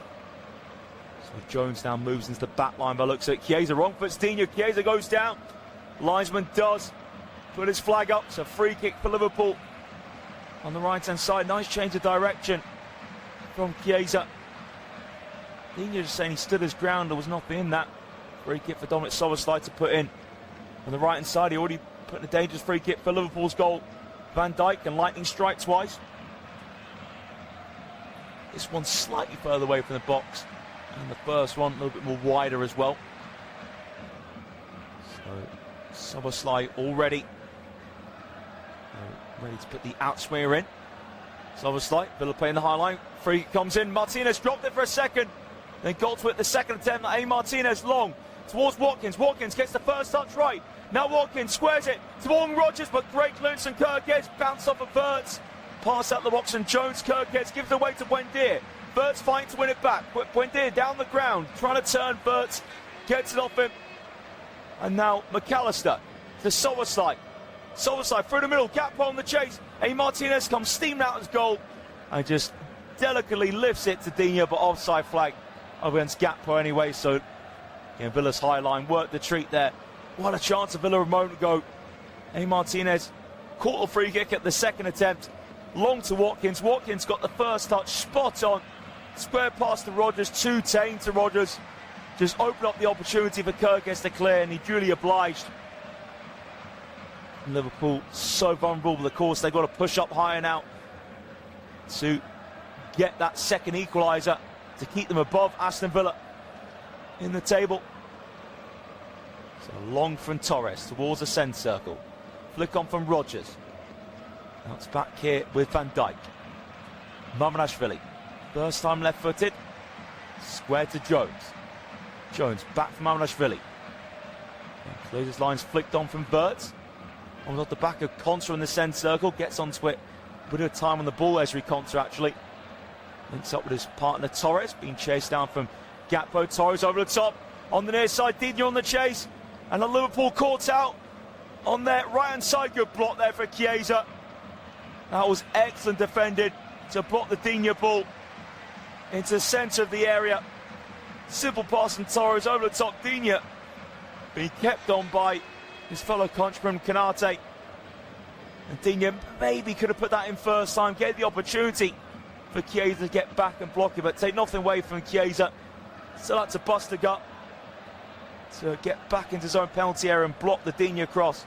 So Jones now moves into the back line by looks at Chiesa. Wrong foot, Digne. Chiesa goes down. Linesman does put his flag up. It's a free kick for Liverpool on the right-hand side. Nice change of direction from Chiesa. Digne just saying he stood his ground. There was nothing in that. Free kick for Dominic Szoboszlai to put in. On the right-hand side, he already put in a dangerous free kick for Liverpool's goal. Van Dijk and lightning strike twice. This one's slightly further away from the box. And the first one a little bit more wider as well. So Szoboszlai already ready to put the outswinger in. Szoboszlai, Villa playing the high line. Free kick comes in. Martinez dropped it for a second. Then Goldschmidt the second attempt. A. Martinez long towards Watkins. Watkins gets the first touch right. Now Watkins squares it to Morgan Rodgers, but great clearance from Kirkes. Bounce off of Wirtz. Pass out the box and Jones. Kirkes gives it away to Buendia. Wirtz fighting to win it back. Buendia down the ground, trying to turn. Wirtz gets it off him. And now McAllister to Szoboszlai. Szoboszlai through the middle. Gakpo on the chase. A. Martinez comes steaming out his goal and just delicately lifts it to Digne, but offside flag against Gakpo anyway. So Villa's high line worked the treat there. What a chance of Villa a moment ago. A. Martinez caught the free kick at the second attempt. Long to Watkins. Watkins got the first touch spot on. Square pass to Rodgers. Too tame to Rodgers. Just opened up the opportunity for Kirkes to clear, and he duly obliged. And Liverpool so vulnerable, but of course they've got to push up higher now to get that second equaliser to keep them above Aston Villa in the table. So long from Torres towards the centre circle. Flick on from Rodgers. Now it's back here with Van Dijk. Mamardashvili, first time left-footed. Square to Jones. Jones back from Mamardashvili. Clears his lines, flicked on from Wirtz. On the back of Konsa in the centre circle. Gets onto it. A bit of time on the ball, Ezri Konsa actually. Links up with his partner Torres. Being chased down from Gakpo. Torres over the top. On the near side, Digne on the chase. And the Liverpool caught out on their right-hand side. Good block there for Chiesa. That was excellent defended to block the Digne ball into the centre of the area. Simple pass from Torres over the top. Digne being kept on by his fellow countryman Kanate. And Digne maybe could have put that in first time. Gave the opportunity for Chiesa to get back and block it, but take nothing away from Chiesa. Still had to bust the gut to get back into his own penalty area and block the Digne cross.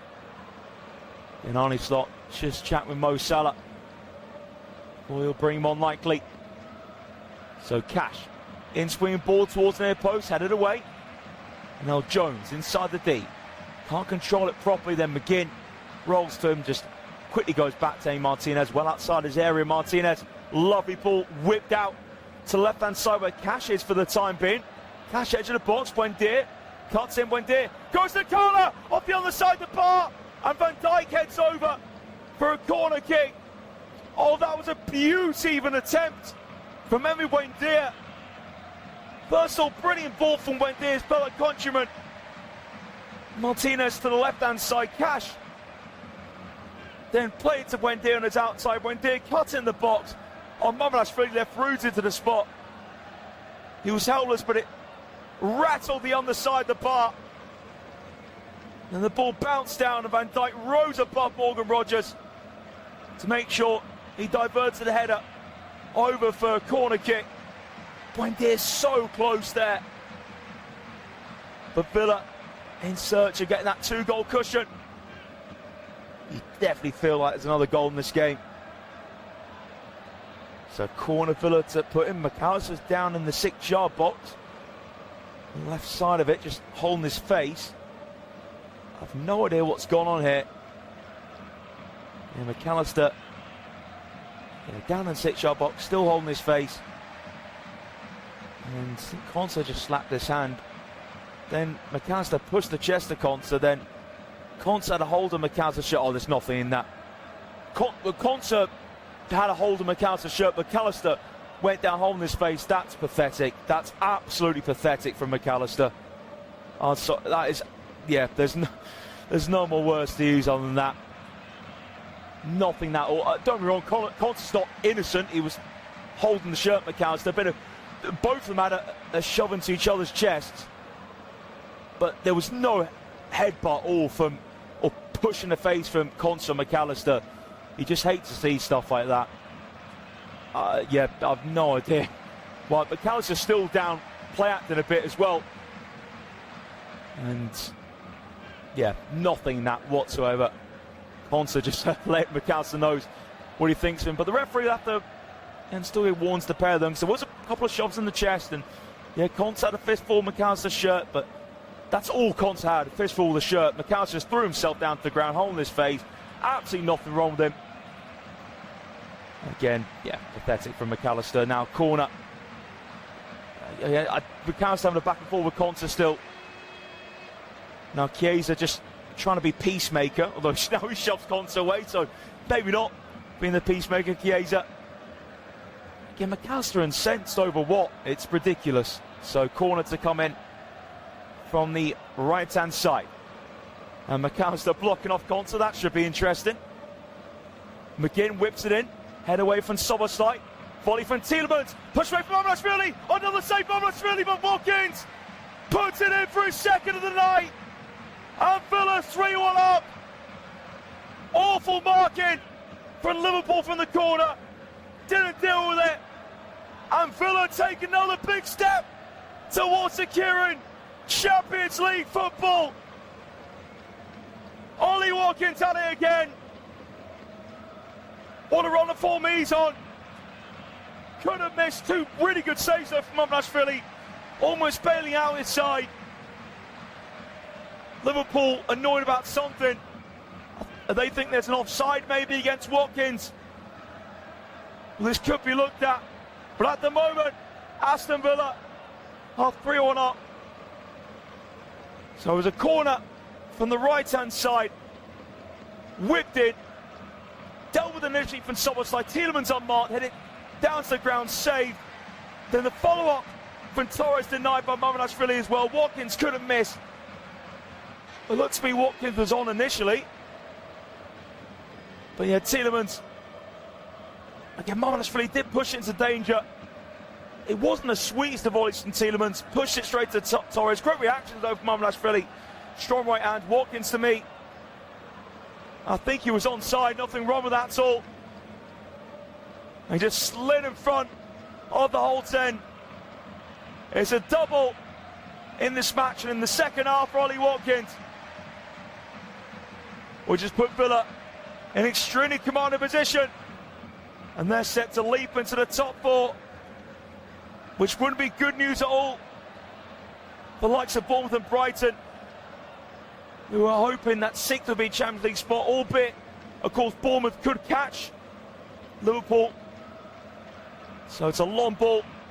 In Arnie slot, just chat with Mo Salah. Or he'll bring him on likely. So Cash, in swinging ball towards the near post, headed away. And now Jones inside the D. Can't control it properly, then McGinn rolls to him, just quickly goes back to A. Martinez, well outside his area. Martinez, lovely ball, whipped out to the left-hand side where Cash is for the time being. Cash edge of the box, Buendia cuts in, Buendia goes to the corner, off the other side of the bar, and Van Dijk heads over for a corner kick. Oh, that was a beauty of an attempt from Emi Buendia. First of all, brilliant ball from Buendia's fellow countryman. Martinez to the left-hand side, Cash. Then play it to Buendia on his outside. Buendia cut in the box. Oh, Mamardashvili left rooted to the spot. He was helpless, but it rattled the underside of the bar. And the ball bounced down, and Van Dijk rose above Morgan Rogers to make sure he diverted the header over for a corner kick. Buendia so close there. But Villa in search of getting that 2-goal cushion. You definitely feel like there's another goal in this game. So corner Villa to put in. McAllister's down in the 6-yard box. On the left side of it, just holding his face. I've no idea what's gone on here. Yeah, McAllister down in the 6-yard box, still holding his face. And Konsa just slapped his hand. Then McAllister pushed the chest to Konsa. Then Konsa had a hold of McAllister's shirt. Oh, there's nothing in that. Konsa had a hold of McAllister's shirt. McAllister went down holding his face. That's pathetic. That's absolutely pathetic from McAllister. So that is, yeah, there's no more words to use other than that. Nothing that, don't get me wrong, Konsa's not innocent. He was holding the shirt, McAllister. Both of them had a shove into each other's chests. But there was no headbutt or pushing the face from Konsa McAllister. You just hate to see stuff like that. Yeah, I've no idea. Well, McAllister's still down, play acting a bit as well. And yeah, nothing in that whatsoever. Konsa just let McAllister knows what he thinks of him. But the referee after and still warns the pair of them. So there was a couple of shoves in the chest, and yeah, Konsa had a fistful of McAllister's shirt, but that's all Konsa had, a fistful of the shirt. McAllister just threw himself down to the ground, holding his face. Absolutely nothing wrong with him. Again, yeah, pathetic from McAllister. Now corner. McAllister having a back and forth with Konsa still. Now Chiesa just trying to be peacemaker, although now he shoves Konsa away, so maybe not being the peacemaker, Chiesa. Again, McAllister incensed over what? It's ridiculous. So corner to come in from the right-hand side. And McAllister blocking off Konsa, that should be interesting. McGinn whips it in, head away from Szoboszlai, volley from Tielemans, push away from Mamardashvili, another save Mamardashvili, but Watkins puts it in for his second of the night. And Villa 3-1 up. Awful marking from Liverpool from the corner. Didn't deal with it. And Villa take another big step towards securing Champions League football. Ollie Watkins had it again. What a run of form he's on. Could have missed two really good saves there from Mamardashvili. Almost bailing out his side. Liverpool annoyed about something. They think there's an offside maybe against Watkins. Well, this could be looked at. But at the moment, Aston Villa are 3-1 up. So it was a corner from the right-hand side. Whipped it. Dealt with initially from Szoboszlai. Tielemans unmarked. Headed down to the ground. Saved. Then the follow-up from Torres denied by Mamardashvili as well. Watkins couldn't miss. It looked to me Watkins was on initially. But yeah, Tielemans. Again, Mamardashvili did push it into danger. It wasn't the sweetest of volleys from Tielemans. Pushed it straight to Torres. Great reactions though from Mamardashvili. Strong right hand. Watkins to me. I think he was onside. Nothing wrong with that at all. He just slid in front of the whole 10. It's a double in this match, and in the second half for Ollie Watkins, which has put Villa in extremely commanding position, and they're set to leap into the top four, which wouldn't be good news at all for the likes of Bournemouth and Brighton, who are hoping that sixth will be Champions League spot, albeit, of course, Bournemouth could catch Liverpool. So it's a long ball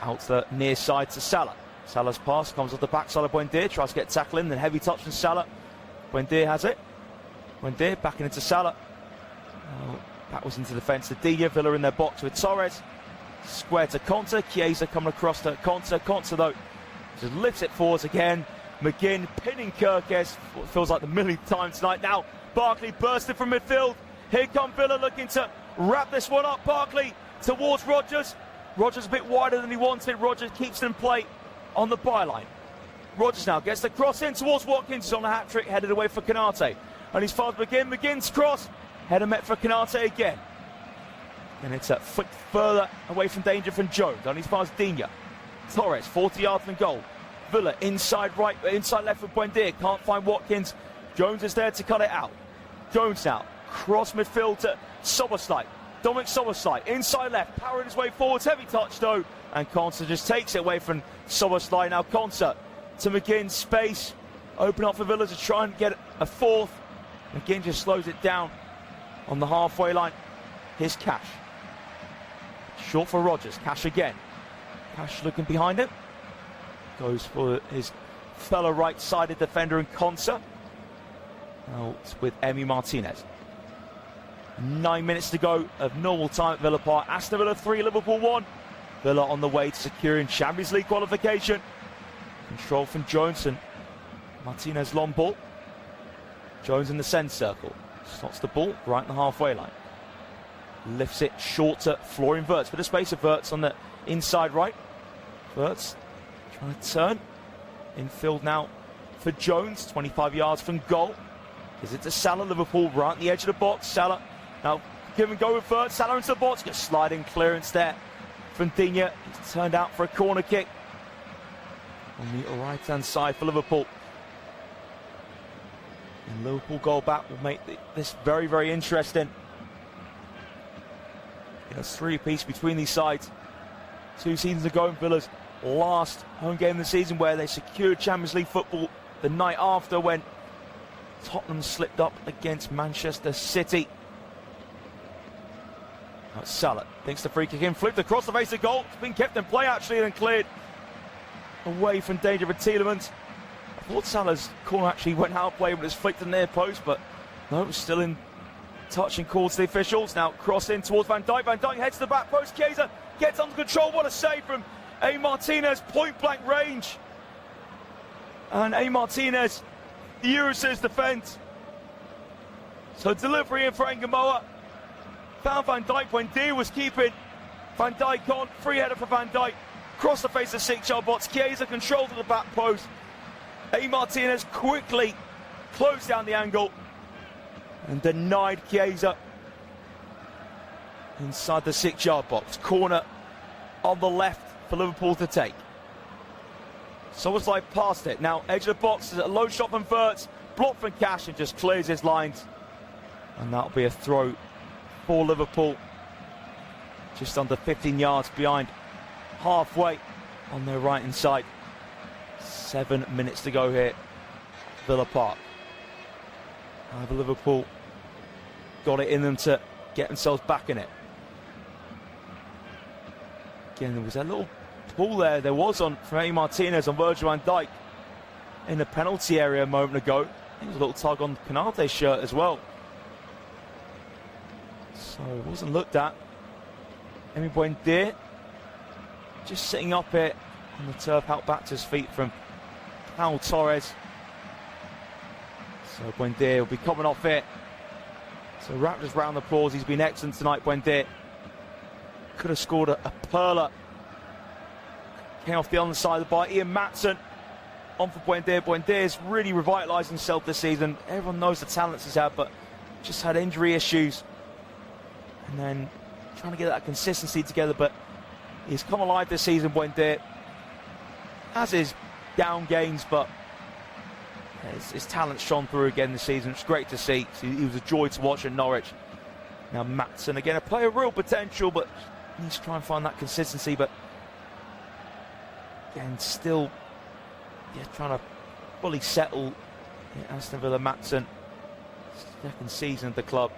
Out to the near side to Salah. Salah's pass comes off the backside of Buendia, tries to get tackle in, then heavy touch from Salah. Buendia has it. Buendia backing into Salah. That was into the defence to Digne. Villa in their box with Torres. Square to Conte. Chiesa coming across to Conte. Conte though just lifts it forwards again. McGinn pinning Kirkes. What feels like the millionth time tonight. Now Barkley bursting from midfield. Here come Villa looking to wrap this one up. Barkley towards Rodgers. Rodgers a bit wider than he wanted. Rodgers keeps it in play on the byline. Rodgers now gets the cross in towards Watkins. He's on a hat-trick, headed away for Konate. And he's fast McGinn. McGinn's cross. Header met for Konate again. And it's a foot further away from danger from Jones. On his pass, Digne. Torres, 40 yards from goal. Villa inside right, inside left with Buendia. Can't find Watkins. Jones is there to cut it out. Jones now. Cross midfield to Szoboszlai. Dominic Szoboszlai, inside left, powering his way forwards. Heavy touch though. And Konsa just takes it away from Szoboszlai. Now Konsa to McGinn. Space. Open up for Villa to try and get a fourth. McGinn just slows it down on the halfway line. Here's Cash. Short for Rodgers. Cash again. Cash looking behind him. Goes for his fellow right-sided defender in Konsa. Now it's with Emi Martinez. 9 minutes to go of normal time at Villa Park. Aston Villa 3, Liverpool 1. Villa on the way to securing Champions League qualification. Control from Jones and Martinez long ball. Jones in the centre circle. Slots the ball right in the halfway line. Lifts it short to Florian Wirtz. Bit of space of Wirtz on the inside right. Wirtz trying to turn. Infield now for Jones. 25 yards from goal. Is it to Salah? Liverpool right at the edge of the box. Salah now give and go with Wirtz. Salah into the box. Gets sliding clearance there from Digne. He's turned out for a corner kick on the right hand side for Liverpool. And Liverpool goal back will make this very, very interesting. A three-piece between these sides. 2 seasons ago in Villa's last home game of the season, where they secured Champions League football the night after when Tottenham slipped up against Manchester City. That's Salah. Thinks the free kick in, flipped across the face of goal. It's been kept in play actually and cleared away from danger for Tielemans. I thought Salah's corner actually went out of play when it was flicked in the near post, but no, it was still in touch and called to the officials. Now cross in towards Van Dijk. Van Dijk heads to the back post. Chiesa gets under control. What a save from A. Martinez. Point blank range. And A. Martinez, the Euros's defence. So delivery in for Engamoa. Found Van Dijk when Digne was keeping. Van Dijk on. Free header for Van Dijk. Cross the face of 6-yard box. Chiesa controlled to the back post. A. Martinez quickly closed down the angle and denied Chiesa inside the 6-yard box. Corner on the left for Liverpool to take. Szoboszlai past it. Now edge of the box, a low shot from Wirtz, blocked from Cash and just clears his lines. And that'll be a throw for Liverpool. Just under 15 yards behind halfway on their right hand side. 7 minutes to go here, Villa Park. However, Liverpool got it in them to get themselves back in it. Again, there was a little pull there was on from A. Martinez on Virgil van Dijk in the penalty area a moment ago. I think there was a little tug on Konate's shirt as well. So it wasn't looked at. Emi Buendia just sitting up here on the turf, out back to his feet from Pau Torres. So Buendia will be coming off it. So Raptors round the applause. He's been excellent tonight, Buendia. Could have scored a perler. Came off the underside of the bar. Ian Matson on for Buendia. Buendia's really revitalised himself this season. Everyone knows the talents he's had, but just had injury issues. And then trying to get that consistency together, but he's come alive this season, Buendia. Has his down games, but his talent shone through again this season. It's great to see. He was a joy to watch at Norwich. Now Matson again, a player of real potential, but needs to try and find that consistency. But again, still trying to fully settle in Aston Villa. Matson, second season at the club.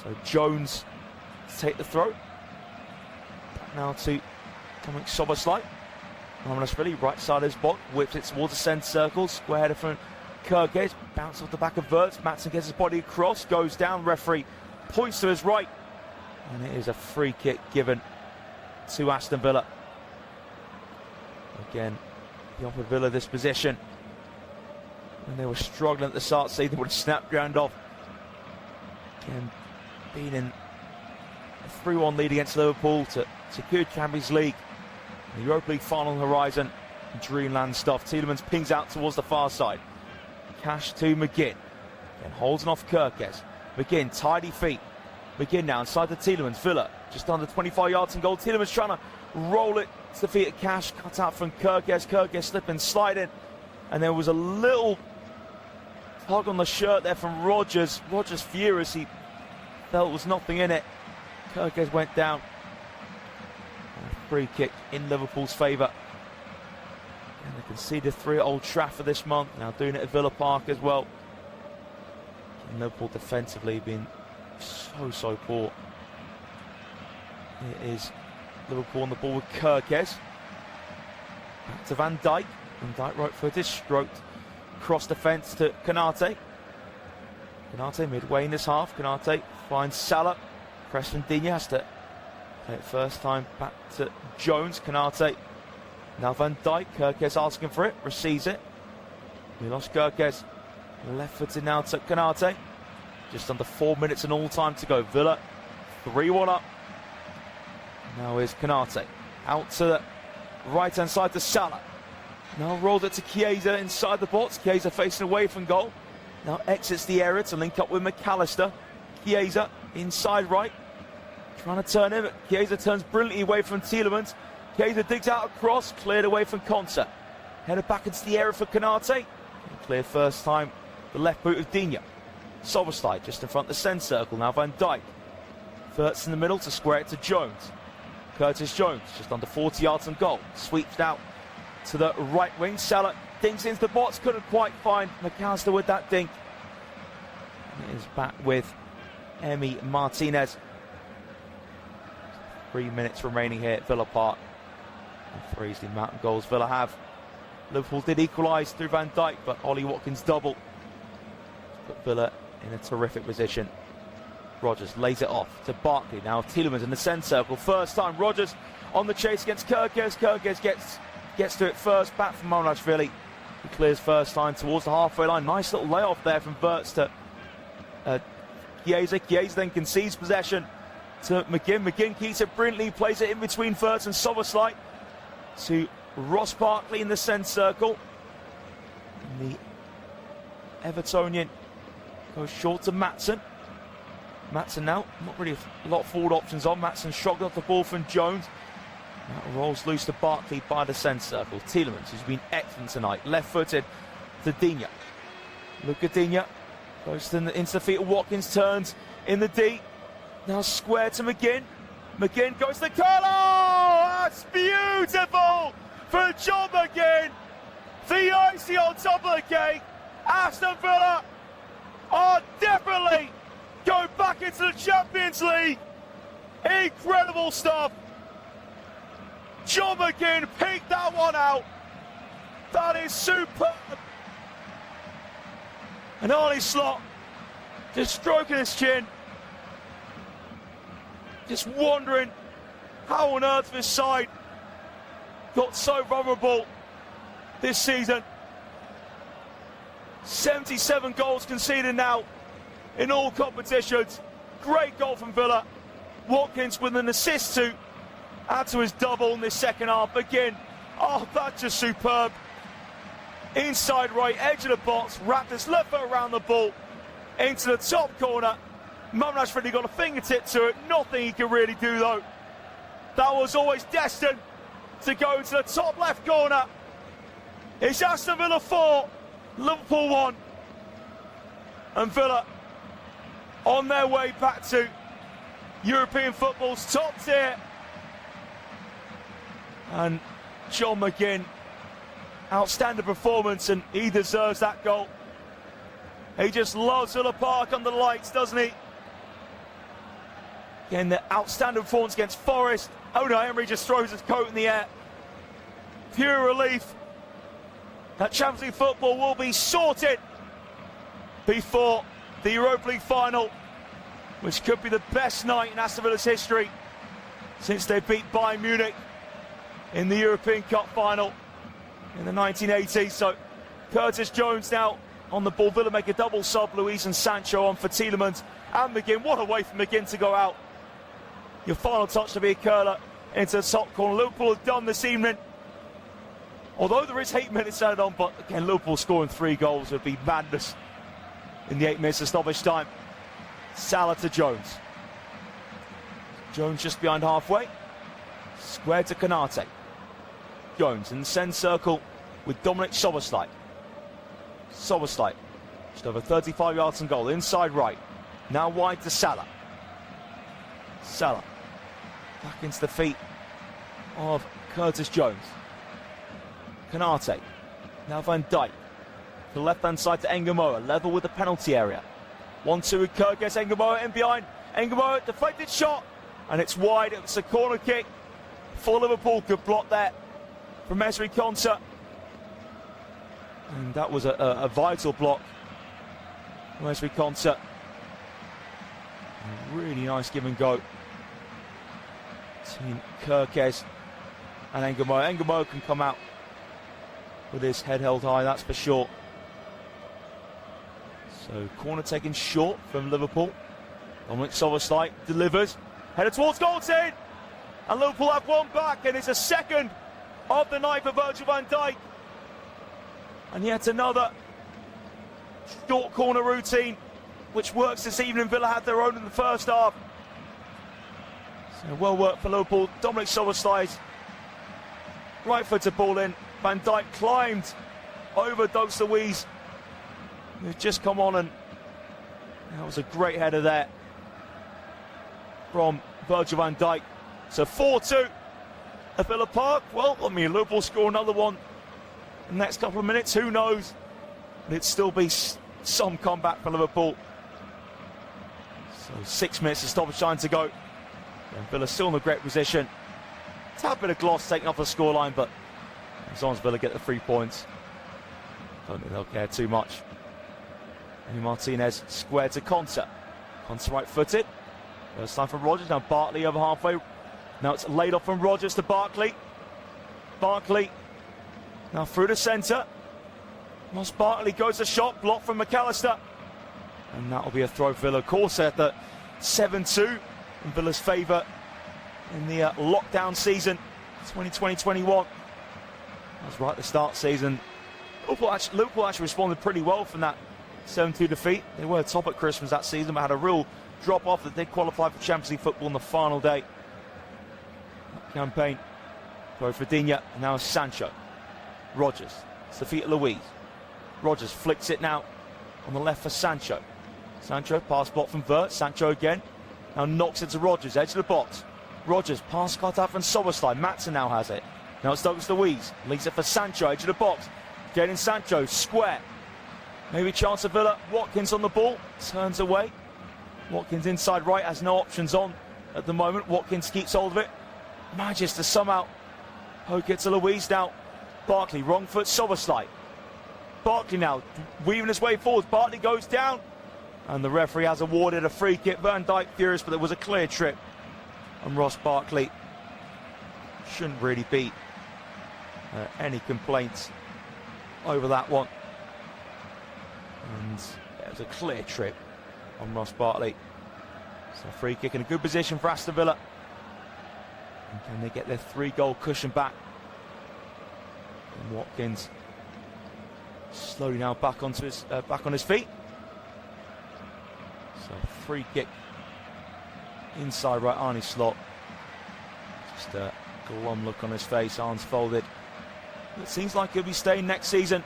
So Jones to take the throw. Back now to coming Soberslite. Really right side of his box, whips it towards the centre circle, square header from Kirkes, bounce off the back of Wirtz, Maatsen gets his body across, goes down, referee points to his right, and it is a free kick given to Aston Villa. Again, he offered Villa this position. When they were struggling at the start, they would have snapped ground off. Again, being in a 3-1 lead against Liverpool to secure Champions League. The Europa League final on the horizon. Dreamland stuff. Tielemans pings out towards the far side. Cash to McGinn. Then holds off Kirkes. McGinn, tidy feet. McGinn now inside the Tielemans. Villa just under 25 yards and goal. Tielemans trying to roll it to the feet of Cash. Cut out from Kirkes. Kirkes slipping, sliding. And there was a little tug on the shirt there from Rodgers. Rodgers furious. He felt there was nothing in it. Kirkes went down. Free kick in Liverpool's favour. And they conceded 3 at Old Trafford this month. Now doing it at Villa Park as well. And Liverpool defensively being so poor. It is Liverpool on the ball with Kirkes. Back to Van Dijk. Van Dijk right footed, stroked cross defence to Konate. Konate midway in this half. Konate finds Salah. Preston Digne has to play it first time back to Jones. Konate. Now Van Dijk. Kirkes asking for it. Receives it. We lost Kirkes. Left footed now to Konate. Just under 4 minutes and all time to go. Villa 3-1 up. Now is Konate. Out to the right hand side to Salah. Now rolls it to Chiesa inside the box. Chiesa facing away from goal. Now exits the area to link up with McAllister. Chiesa inside right. Trying to turn him. Chiesa turns brilliantly away from Tielemans. Chiesa digs out a cross. Cleared away from Konsa. Headed back into the area for Konate. Cleared first time. The left boot of Digne. Soberslide just in front of the centre circle. Now Van Dijk. Wirtz in the middle to square it to Jones. Curtis Jones just under 40 yards on goal. Sweeps out to the right wing. Salah dinks into the box. Couldn't quite find McAllister with that dink. And it is back with Emi Martinez. 3 minutes remaining here at Villa Park. And 3 is the amount of goals Villa have. Liverpool did equalise through Van Dijk, but Ollie Watkins double. Put Villa in a terrific position. Rodgers lays it off to Barkley. Now Tielemans in the centre circle. First time Rodgers on the chase against Kirkes. Kirkes gets to it first. Back from Mamrashvili. He clears first time towards the halfway line. Nice little layoff there from Wirtz to Chiesa. Chiesa then concedes possession to McGinn. McGinn keeps it brilliantly. Plays it in between Wirtz and Soberslite to Ross Barkley in the centre circle. And the Evertonian goes short to Maatsen. Maatsen now, not really a lot of forward options on. Maatsen shot off the ball from Jones. That rolls loose to Barkley by the centre circle. Tielemans, who's been excellent tonight, left-footed to Digne. Look at Digne. Goes into the feet of Watkins, turns in the D. Now square to McGinn. McGinn goes to curl. Oh, that's beautiful for John McGinn. The icing on top of the cake. Aston Villa are definitely going back into the Champions League. Incredible stuff. John McGinn picked that one out. That is superb. And Arnie Slot just stroking his chin. Just wondering how on earth this side got so vulnerable this season. 77 goals conceded now in all competitions. Great goal from Villa. Watkins with an assist to add to his double in this second half. Again, oh, that's just superb. Inside right, edge of the box, wrapped his left foot around the ball into the top corner. Mamrashvili got a fingertip to it. Nothing he could really do though. That was always destined to go into the top left corner. It's Aston Villa 4, Liverpool 1, and Villa on their way back to European football's top tier. And John McGinn, outstanding performance, and he deserves that goal. He just loves Villa Park under the lights, doesn't he? Again, the outstanding performance against Forest, Unai Emery just throws his coat in the air. Pure relief that Champions League football will be sorted before the Europa League final, which could be the best night in Aston Villa's history since they beat Bayern Munich in the European Cup final in the 1980s. So Curtis Jones now on the ball. Villa make a double sub. Luiz and Sancho on for Tielemans and McGinn. What a way for McGinn to go out. Your final touch to be a curler into the top corner. Liverpool have done this evening. Although there is 8 minutes added on, but again, Liverpool scoring 3 goals would be madness in the 8 minutes of stoppage time. Salah to Jones. Jones just behind halfway. Square to Konate. Jones in the centre circle with Dominic Szoboszlai. Szoboszlai, just over 35 yards from goal, inside right. Now wide to Salah. Salah back into the feet of Curtis Jones. Konate, now Van Dijk. The left-hand side to Engamoa, level with the penalty area. 1-2 with Kyrgios, Engamoa in behind. Engamoa, deflected shot, and it's wide. It's a corner kick for Liverpool. Good block there from Ezri Konsa. And that was a vital block from Ezri Konsa. Really nice give and go between Kyrgios and Engamoa. Engamoa can come out with his head held high, that's for sure. So corner taken short from Liverpool. Dominic Szoboszlai delivers, headed towards goal, it's in! And Liverpool have one back, and it's a second of the night for Virgil van Dijk. And yet another short corner routine which works this evening. Villa had their own in the first half. So well worked for Liverpool. Dominic Szoboszlai's right footed ball in. Van Dijk climbed over Douglas Luiz, who's just come on, and that was a great header there from Virgil van Dijk. So 4-2 at Villa Park. Well, I mean, Liverpool score another one in the next couple of minutes. Who knows? But it'd still be some comeback for Liverpool. So 6 minutes of stoppage time to go. And Villa still in a great position. Tad bit of gloss taken off the scoreline, but as long as Villa get the 3 points, don't think they'll care too much. And Martinez square to Konsa. Konsa right-footed. First time from Rodgers. Now Barkley over halfway. Now it's laid off from Rodgers to Barkley. Barkley now through the centre. Ross Barkley goes a shot, blocked from McAllister. And that'll be a throw for Villa. Of course, at the 7-2 in Villa's favour in the lockdown season 2020-21. That was right at the start of the season. Liverpool actually responded pretty well from that 7-2 defeat. They were top at Christmas that season, but had a real drop-off that did qualify for Champions League football on the final day. That campaign. Go for Digne, and now Sancho. Rodgers, it's the feet of Luiz. Rodgers flicks it now on the left for Sancho. Sancho, pass block from Vert. Sancho again. Now knocks it to Rodgers, edge of the box. Rodgers, pass cut out from Szoboszlai. Matson now has it. Now it's Douglas Luiz. Leaves it for Sancho, edge of the box. Getting Sancho, square. Maybe chance of Villa. Watkins on the ball. Turns away. Watkins inside right, has no options on at the moment. Watkins keeps hold of it. Manages to somehow poke it to Luiz now. Barkley, wrong foot, Szoboszlai. Barkley now weaving his way forward. Barkley goes down. And the referee has awarded a free kick. Van Dijk furious, but there was a clear trip. And Ross Barkley shouldn't really be any complaints over that one. And it was a clear trip on Ross Barkley. So a free kick in a good position for Aston Villa. And can they get their 3-goal cushion back? And Watkins slowly now back on his feet. So free kick inside right, Arne Slot. Just a glum look on his face, arms folded. It seems like he'll be staying next season,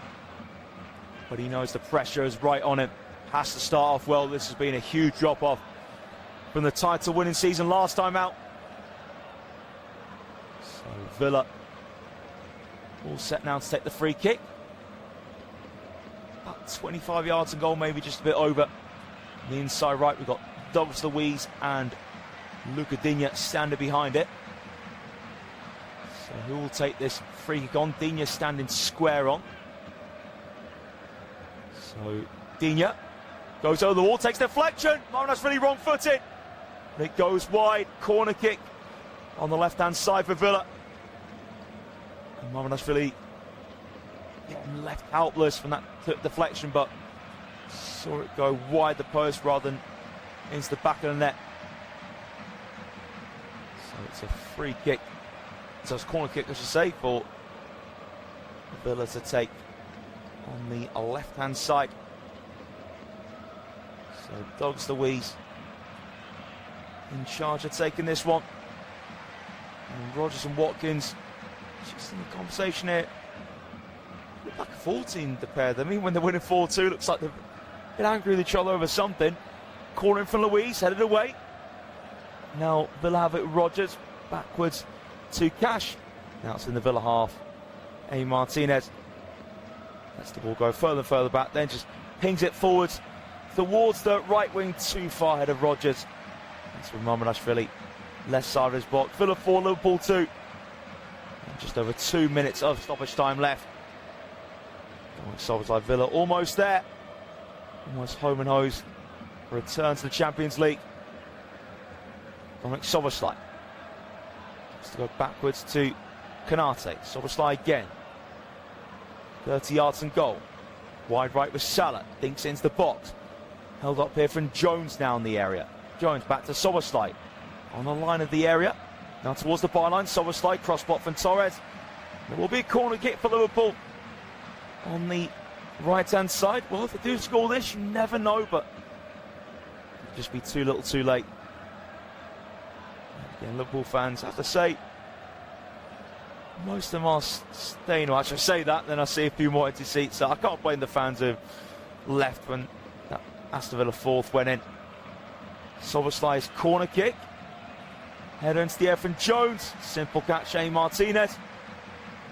but he knows the pressure is right on him. Has to start off well. This has been a huge drop-off from the title-winning season last time out. So Villa all set now to take the free kick. About 25 yards and goal, maybe just a bit over. On the inside right, we've got Douglas Luiz and Luca Digne standing behind it. So who will take this free kick on? Digne standing square on. So Digne goes over the wall, takes deflection. Marwanashvili wrong-footed. And it goes wide. Corner kick on the left-hand side for Villa. And Marwanashvili getting left helpless from that deflection, but saw it go wide the post rather than into the back of the net. So it's a free kick. So it's a corner kick, I should say, for Villa to take on the left-hand side. So Dogs Louise in charge of taking this one. And Rodgers and Watkins just in the conversation here. Back and forth in the pair. I mean, when they're winning 4-2, looks like they're a bit angry with each other over something. Corner in from Louise, headed away. Now Villa have it. Rodgers backwards to Cash. Now it's in the Villa half. A. Martinez lets the ball go further and further back, then just pings it forwards towards the right wing, too far ahead of Rodgers. That's from Marwanashvili, left side of his box. Villa 4, Liverpool 2. And just over 2 minutes of stoppage time left. Sounds like Villa almost there. Almost home and hose. Return to the Champions League. Dominic Szoboszlai has to go backwards to Konate. Szoboszlai again. 30 yards and goal. Wide right with Salah. Dinks into the box. Held up here from Jones now in the area. Jones back to Szoboszlai. On the line of the area. Now towards the byline. Szoboszlai cross-block from Torres. There will be a corner kick for Liverpool on the right-hand side. Well, if they do score this, you never know, but it'll just be too little too late. Again, Liverpool fans, I have to say, most of them are staying. Well, actually, I say that, then I see a few more empty seats. So I can't blame the fans who left when that Aston Villa fourth went in. Szoboszlai's corner kick. Header into the air from Jones. Simple catch, A. Martinez.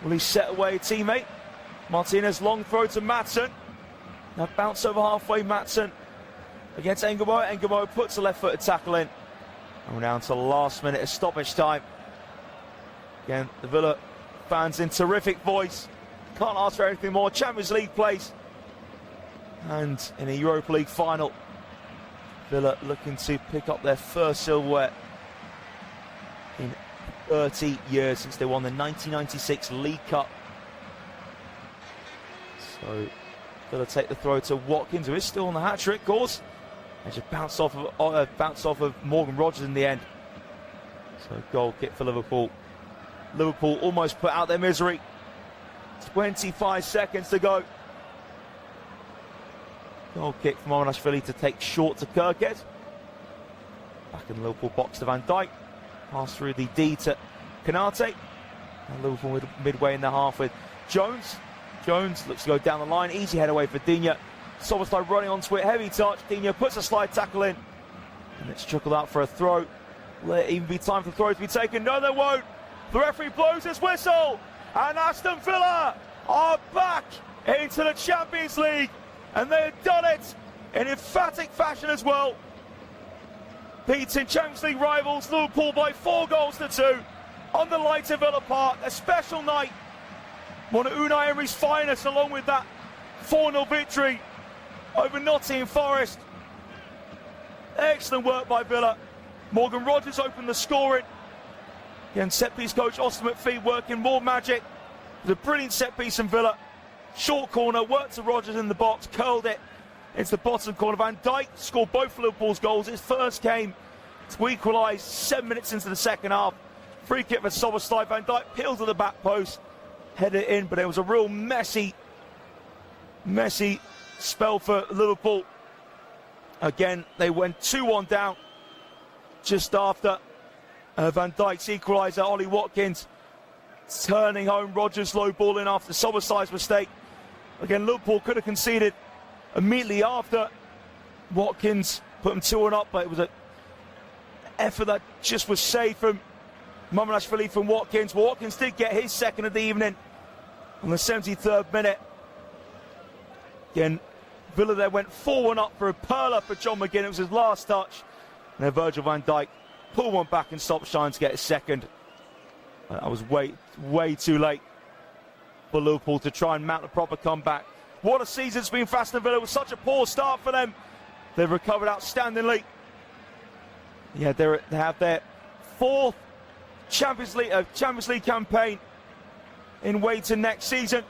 Will he set away a teammate? Martinez, long throw to Maatsen. Now bounce over halfway, Maatsen against Engemo. Engemo puts a left-footed tackle in. And we're down to the last minute of stoppage time. Again, the Villa fans in terrific voice. Can't ask for anything more. Champions League place. And in a Europa League final, Villa looking to pick up their first silverware in 30 years since they won the 1996 League Cup. So Villa take the throw to Watkins, who is still on the hat-trick, of course. And just bounce off of Morgan Rodgers in the end. So goal kick for Liverpool. Liverpool almost put out their misery. 25 seconds to go. Goal kick from Marwanashvili to take short to Kirkhead. Back in the Liverpool box to Van Dijk. Pass through the D to Konate. And Liverpool midway in the half with Jones. Jones looks to go down the line. Easy head away for Digne. Szoboszlai running onto it. Heavy touch. Digne puts a slide tackle in. And it's chuckled out for a throw. Will there even be time for the throw to be taken? No, there won't. The referee blows his whistle. And Aston Villa are back into the Champions League. And they have done it in emphatic fashion as well. Beating Champions League rivals Liverpool by 4-2 on the lights of Villa Park. A special night. One of Unai Emery's finest, along with that 4-0 victory over Nottingham Forest. Excellent work by Villa. Morgan Rodgers opened the scoring. Again, set-piece coach Austin McPhee working more magic. It was a brilliant set-piece from Villa. Short corner, worked to Rodgers in the box, curled it into the bottom corner. Van Dijk scored both of Liverpool's goals. His first came to equalise 7 minutes into the second half. Free kick for Szoboszlai. Van Dijk peeled to the back post, headed it in, but it was a real messy spell for Liverpool. Again, they went 2-1 down just after Van Dijk's equaliser. Ollie Watkins turning home Rodgers' low ball in after Szoboszlai's mistake. Again, Liverpool could have conceded immediately after Watkins put them 2-1 up, but it was an effort that just was saved from Marwanashvili from Watkins. Watkins did get his second of the evening on the 73rd minute. Again, Villa there went 4-1 up for a perler for John McGinn. It was his last touch. And then Virgil van Dijk pulled one back and stopped shine to get his second. That was way too late for Liverpool to try and mount a proper comeback. What a season it's been for Aston Villa. It was such a poor start for them. They've recovered outstandingly. Yeah, they have their fourth Champions League campaign in waiting next season.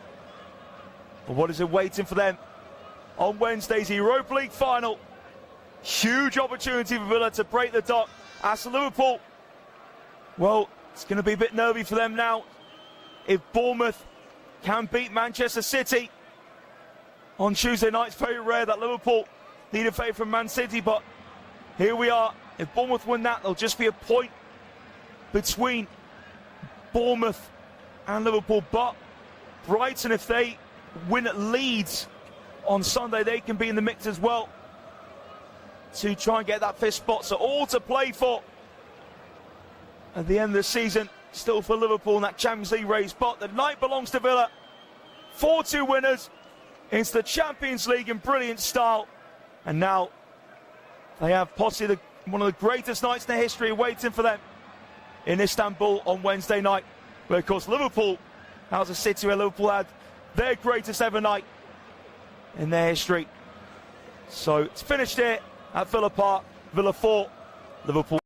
But what is it waiting for them? On Wednesday's Europa League final. Huge opportunity for Villa to break the dot. As for Liverpool, well, it's going to be a bit nervy for them now. If Bournemouth can beat Manchester City on Tuesday night, it's very rare that Liverpool need a favour from Man City, but here we are. If Bournemouth win that, there'll just be a point between Bournemouth and Liverpool. But Brighton, if they win at Leeds on Sunday, they can be in the mix as well to try and get that fifth spot. So all to play for at the end of the season, still for Liverpool in that Champions League race. But the night belongs to Villa. 4-2 winners into the Champions League in brilliant style. And now they have possibly one of the greatest nights in their history waiting for them in Istanbul on Wednesday night. Where, of course, Liverpool, how's a city where Liverpool had their greatest ever night in their history. So it's finished here at Villa Park. Villa 4, Liverpool